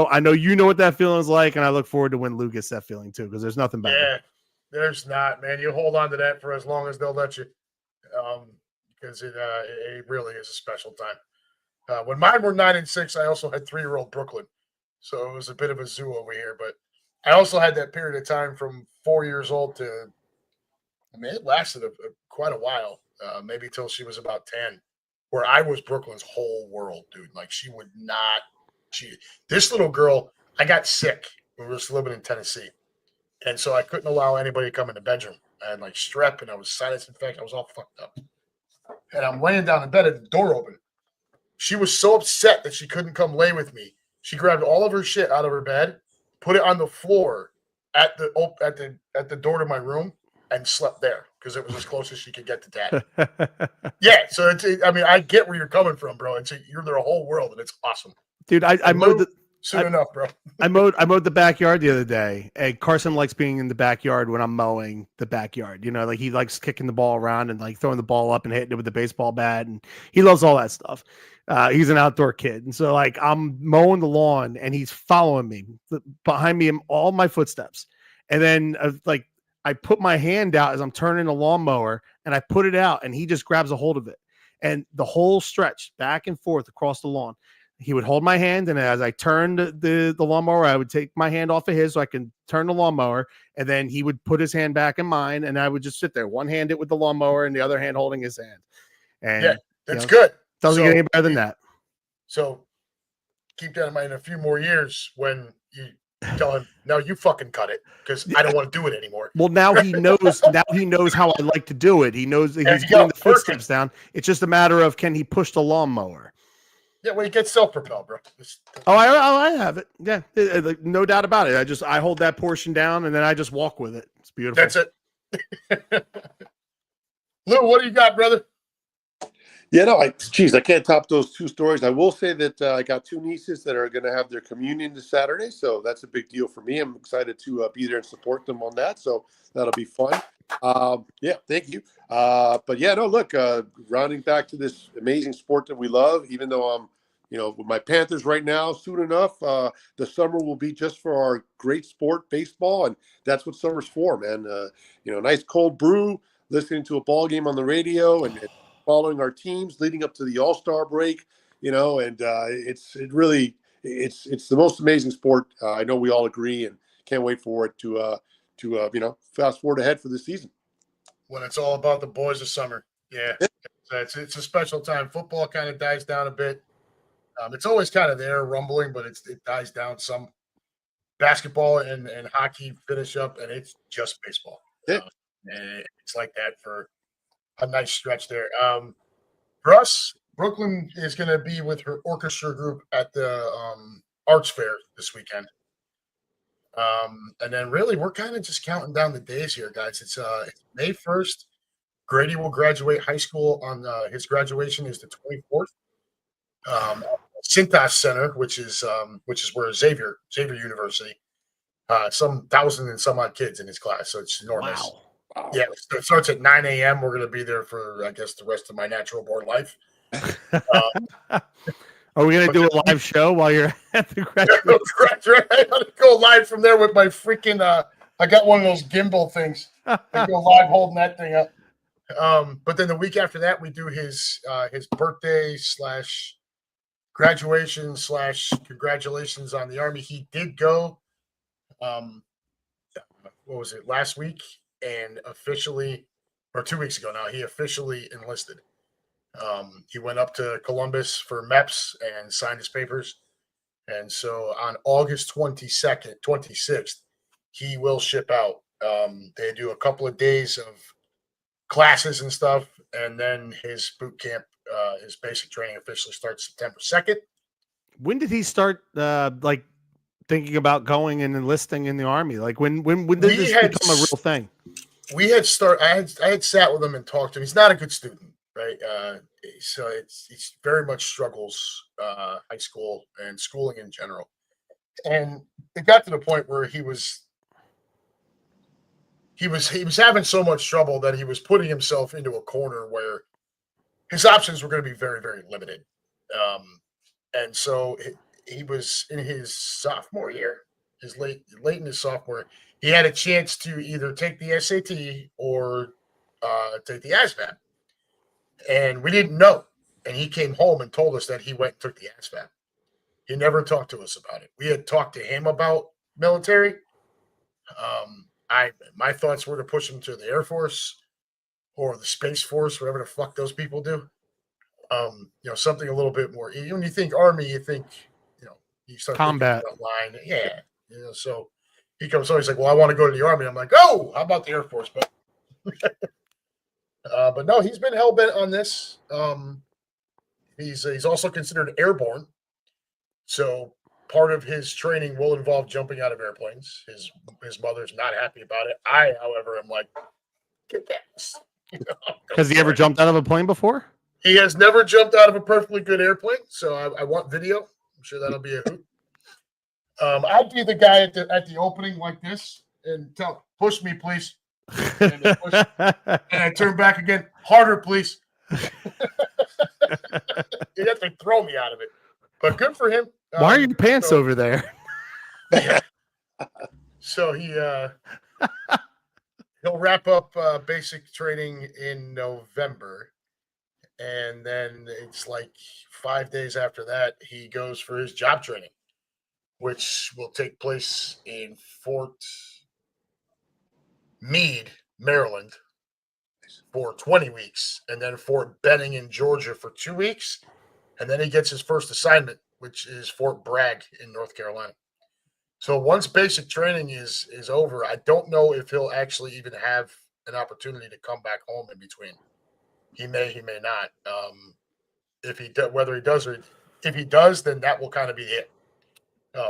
C: I know you know what that feeling is like, and I look forward to when Lou gets that feeling too, because there's nothing better.
A: Yeah, there's not, man. You hold on to that for as long as they'll let you, because it really is a special time. When mine were 9 and 6, I also had 3-year-old Brooklyn, so it was a bit of a zoo over here. But I also had that period of time from 4 years old to, it lasted quite a while, maybe till she was about 10. Where I was Brooklyn's whole world, dude. Like she would not. This little girl, I got sick when we were just living in Tennessee, and so I couldn't allow anybody to come in the bedroom. I had like strep, and I was sinus infected. I was all fucked up, and I'm laying down in bed, and the door open. She was so upset that she couldn't come lay with me. She grabbed all of her shit out of her bed, put it on the floor at the door to my room, and slept there because it was as close as she could get to dad. Yeah, so I get where you're coming from, bro. You're their whole world, and it's awesome,
C: dude. I mowed
A: soon enough, bro.
C: I mowed the backyard the other day, and Carson likes being in the backyard when I'm mowing the backyard. Like he likes kicking the ball around and like throwing the ball up and hitting it with the baseball bat, and he loves all that stuff. He's an outdoor kid, and so like I'm mowing the lawn, and he's following me behind me in all my footsteps, and then I put my hand out as I'm turning the lawnmower, and I put it out, and he just grabs a hold of it. And the whole stretch back and forth across the lawn, he would hold my hand. And as I turned the lawnmower, I would take my hand off of his so I can turn the lawnmower. And then he would put his hand back in mine, and I would just sit there, one handed with the lawnmower and the other hand holding his hand. And
A: yeah, that's good.
C: Doesn't get any better than that.
A: So keep that in mind. In a few more years, when you tell him, no, you fucking cut it because I don't want to do it anymore.
C: Well, now he knows. Now he knows how I like to do it. He knows that he's getting the footsteps down. It's just a matter of can he push the lawnmower.
A: Yeah, well, he gets self-propelled, bro.
C: I have it. Yeah, no doubt about it. I hold that portion down and then I just walk with it. It's beautiful.
A: That's it. Lou, what do you got, brother?
B: Yeah, no, I can't top those two stories. I will say that I got 2 nieces that are going to have their communion this Saturday, so that's a big deal for me. I'm excited to be there and support them on that, so that'll be fun. Yeah, thank you. But yeah, no, look, rounding back to this amazing sport that we love, even though I'm, with my Panthers right now, soon enough, the summer will be just for our great sport, baseball, and that's what summer's for, man. Nice cold brew, listening to a ball game on the radio, and following our teams leading up to the All-Star break, and it's the most amazing sport. I know we all agree, and can't wait for it to fast forward ahead for the season.
A: When it's all about the boys of summer, yeah, it's a special time. Football kind of dies down a bit. It's always kind of there, rumbling, but it dies down some. Basketball and hockey finish up, and it's just baseball.
B: Yeah.
A: And it's like that for a nice stretch there. For us, Brooklyn is going to be with her orchestra group at the Arts Fair this weekend. And then really we're kind of just counting down the days here, guys. It's May 1st. Grady will graduate high school on his graduation is the 24th. Cintas Center, which is where Xavier University, some 1,000 and some odd kids in his class. So it's enormous.
C: Wow.
A: Yeah, it starts at 9 a.m. We're going to be there for, I guess, the rest of my natural born life.
C: Are we going to do a live show while you're at the graduation?
A: Correct, right? I'm going to go live from there with my freaking, I got one of those gimbal things. I go live holding that thing up. But then the week after that, we do his birthday / graduation / congratulations on the Army. He did go, what was it, last week? And officially, or 2 weeks ago now, he officially enlisted. He went up to Columbus for MEPS and signed his papers. And so on August 26th, he will ship out. They do a couple of days of classes and stuff, and then his boot camp, his basic training officially starts September 2nd.
C: When did he start like thinking about going and enlisting in the army? Like when did
A: We
C: this
A: had
C: become a real thing?
A: I had sat with him and talked to him. He's not a good student, right? So it's very much struggles high school and schooling in general. And it got to the point where he was having so much trouble that he was putting himself into a corner where his options were going to be very, very limited. And so he was in his sophomore year, his late in his sophomore. He had a chance to either take the SAT or take the ASVAB, and we didn't know. And he came home and told us that he went and took the ASVAB. He never talked to us about it. We had talked to him about military. My thoughts were to push him to the Air Force or the Space Force, whatever the fuck those people do. Something a little bit more. When you think Army, you think, you start
C: Combat
A: line. Yeah. So he comes home, he's like, well, I want to go to the Army. I'm like, oh, how about the Air Force? But no, he's been hell bent on this. He's also considered airborne. So part of his training will involve jumping out of airplanes. His mother's not happy about it. I, however, am like, get that.
C: Has he ever jumped out of a plane before?
A: He has never jumped out of a perfectly good airplane, so I want video. I'm sure that'll be a hoot. I'd be the guy at the opening like this and tell, push me, please. And I turn back again, harder, please. He'd have to throw me out of it. But good for him.
C: Why are your pants over there?
A: So he'll wrap up basic training in November. And then it's like 5 days after that, he goes for his job training, which will take place in Fort Meade, Maryland, for 20 weeks, and then Fort Benning in Georgia for 2 weeks. And then he gets his first assignment, which is Fort Bragg in North Carolina. So once basic training is over, I don't know if he'll actually even have an opportunity to come back home in between. He may not. If he does, then that will kind of be it.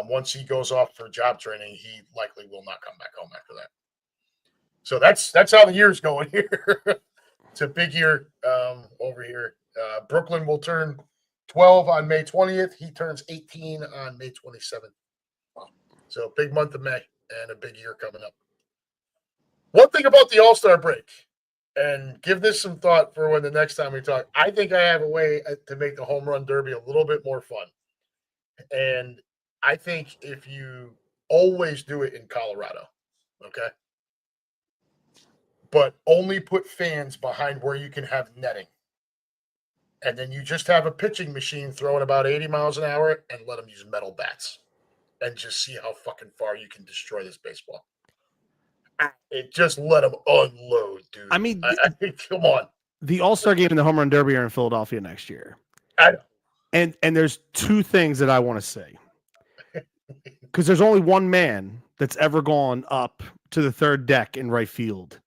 A: Once he goes off for job training, he likely will not come back home after that. So that's how the year's going here. It's a big year over here. Brooklyn will turn 12 on May 20th. He turns 18 on May 27th. So big month of May and a big year coming up. One thing about the All-Star break, and give this some thought for when the next time we talk. I think I have a way to make the home run derby a little bit more fun. And I think if you always do it in Colorado, okay? But only put fans behind where you can have netting. And then you just have a pitching machine throwing about 80 miles an hour and let them use metal bats. And just see how fucking far you can destroy this baseball. It just let them unload, dude.
C: I mean,
A: come on.
C: The All-Star game and the Home Run Derby are in Philadelphia next year.
A: I know.
C: And there's two things that I want to say. Because there's only one man that's ever gone up to the third deck in right field.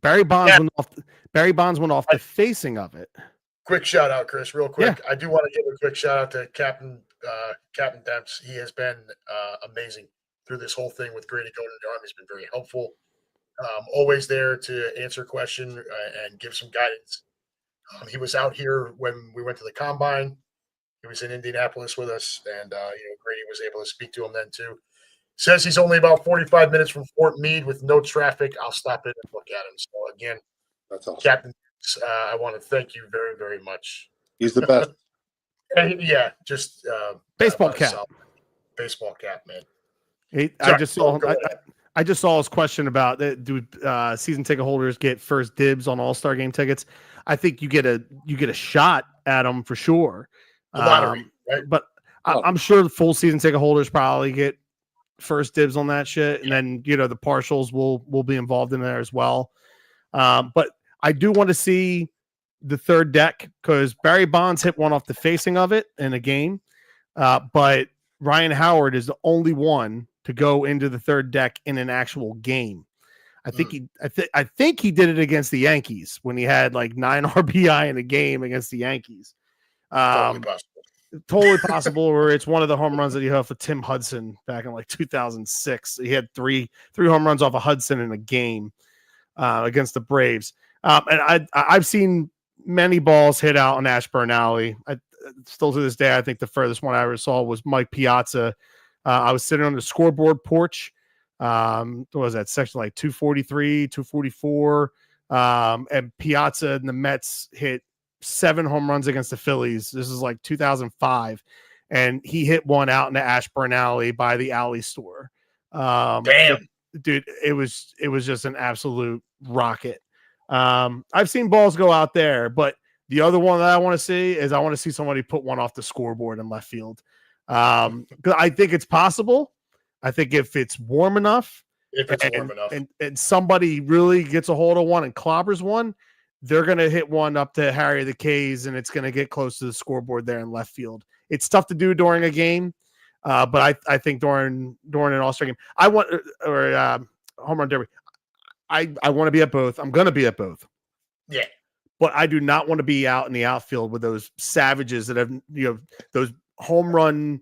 C: Barry Bonds went off the facing of it.
A: Quick shout out, Chris, real quick.
C: Yeah.
A: I do want to give a quick shout out to Captain Demps. He has been amazing through this whole thing with Grady going to the Army. He's been very helpful. Always there to answer questions and give some guidance. He was out here when we went to the Combine. He was in Indianapolis with us, and Grady was able to speak to him then too. Says he's only about 45 minutes from Fort Meade with no traffic. I'll stop in and look at him. So again,
B: That's awesome.
A: Captain, I want to thank you very, very much.
B: He's the best.
A: Yeah, just
C: Baseball cap.
A: Baseball cap, man.
C: I just saw his question about do season ticket holders get first dibs on All-Star game tickets. I think you get a shot at them for sure.
A: Lottery, right?
C: But I'm sure the full season ticket holders probably get first dibs on that shit, and then the partials will be involved in there as well. But I do want to see the third deck because Barry Bonds hit one off the facing of it in a game, but Ryan Howard is the only one to go into the third deck in an actual game. I think he did it against the Yankees when he had like 9 RBI in a game against the Yankees.
A: Totally possible.
C: totally possible, or it's one of the home runs that you have for Tim Hudson back in like 2006. He had three home runs off of Hudson in a game against the Braves. And I've seen many balls hit out on Ashburn Alley. Still to this day, I think the furthest one I ever saw was Mike Piazza. I was sitting on the scoreboard porch. What was that, section like 243, 244? And Piazza and the Mets hit 7 home runs against the Phillies. This is like 2005. And he hit one out in the Ashburn Alley by the alley store.
A: Damn.
C: Dude, it was just an absolute rocket. I've seen balls go out there, but the other one that I want to see is I want to see somebody put one off the scoreboard in left field. Because I think it's possible. I think if it's warm enough, and somebody really gets a hold of one and clobbers one, they're going to hit one up to Harry the K's, and it's going to get close to the scoreboard there in left field. It's tough to do during a game, but I think during an All-Star game, I want home run derby. I want to be at both. I'm going to be at both.
A: Yeah. But
C: I do not want to be out in the outfield with those savages that have, those home run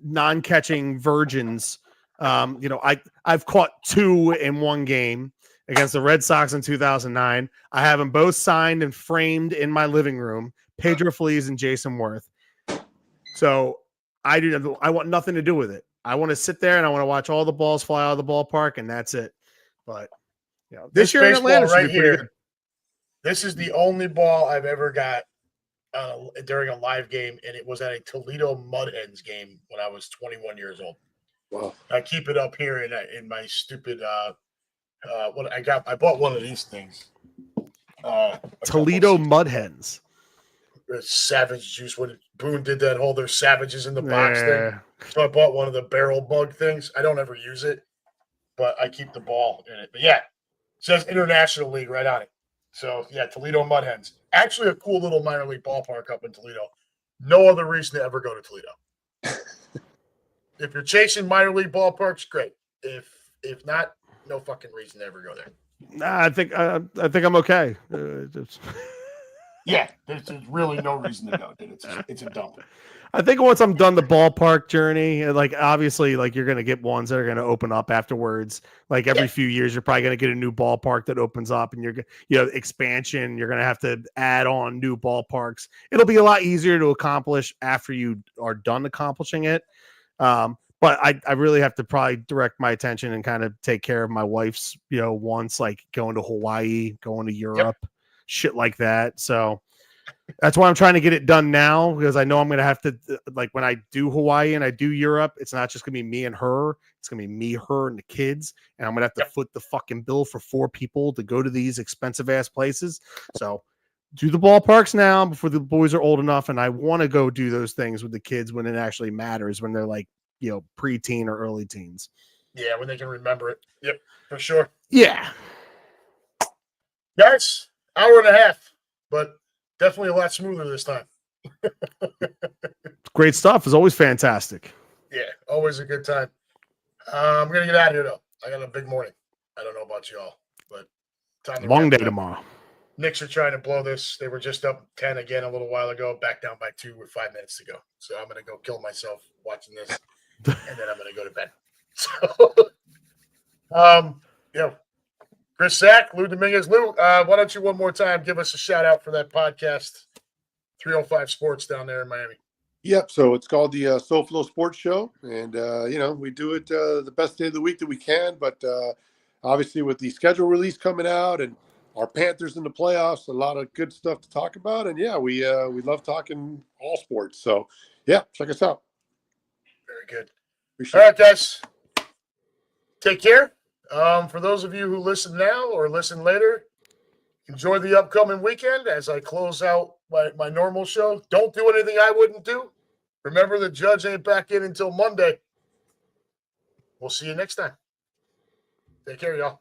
C: non-catching virgins. I've caught 2 in one game against the Red Sox in 2009. I have them both signed and framed in my living room, Pedro Feliz and Jason Worth. So I want nothing to do with it. I want to sit there and I want to watch all the balls fly out of the ballpark, and that's it. But this year in Atlanta
A: right here, this is the only ball I've ever got during a live game, and it was at a Toledo Mud Hens game when I was 21 years old.
B: Wow!
A: I keep it up here in my stupid. I bought one of these things.
C: Toledo Mud Hens.
A: Savage juice when Boone did that whole "there's savages in the box" thing. So I bought one of the barrel bug things. I don't ever use it, but I keep the ball in it. But yeah, it says International League right on it. So yeah, Toledo Mud Hens. Actually, a cool little minor league ballpark up in Toledo. No other reason to ever go to Toledo. If you're chasing minor league ballparks, great. If not, no fucking reason to ever go there.
C: Nah, I think I'm okay.
A: Yeah, there's really no reason to go, dude. It's a dump.
C: I think once I'm done the ballpark journey, like obviously, like you're gonna get ones that are gonna open up afterwards. Like every few years, you're probably gonna get a new ballpark that opens up, and expansion. You're gonna have to add on new ballparks. It'll be a lot easier to accomplish after you are done accomplishing it. But I really have to probably direct my attention and kind of take care of my wife's, wants, like going to Hawaii, going to Europe, shit like that. So that's why I'm trying to get it done now, because I know I'm going to have to, like when I do Hawaii and I do Europe, it's not just going to be me and her. It's going to be me, her, and the kids. And I'm going to have to foot the fucking bill for 4 people to go to these expensive ass places. So do the ballparks now before the boys are old enough. And I want to go do those things with the kids when it actually matters, when they're like, pre-teen or early teens.
A: Yeah, when they can remember it. Yep, for sure.
C: Yeah.
A: Guys, hour and a half, but definitely a lot smoother this time.
C: Great stuff. It's always fantastic.
A: Yeah, always a good time. I'm going to get out of here, though. I got a big morning. I don't know about y'all, but time to
C: long day tomorrow.
A: Knicks are trying to blow this. They were just up 10 again a little while ago, back down by 2 with 5 minutes to go. So I'm going to go kill myself watching this, and then I'm going to go to bed. So, Chris Sack, Lou Dominguez. Lou, why don't you one more time give us a shout out for that podcast, 305 Sports down there in Miami.
B: Yep. So it's called the SoFlo Sports Show, and we do it the best day of the week that we can. But obviously, with the schedule release coming out and our Panthers in the playoffs, a lot of good stuff to talk about. And we love talking all sports. So check us out.
A: Very good.
B: Appreciate
A: all right, guys. Take care. For those of you who listen now or listen later, enjoy the upcoming weekend as I close out my normal show. Don't do anything I wouldn't do. Remember, the judge ain't back in until Monday. We'll see you next time. Take care, y'all.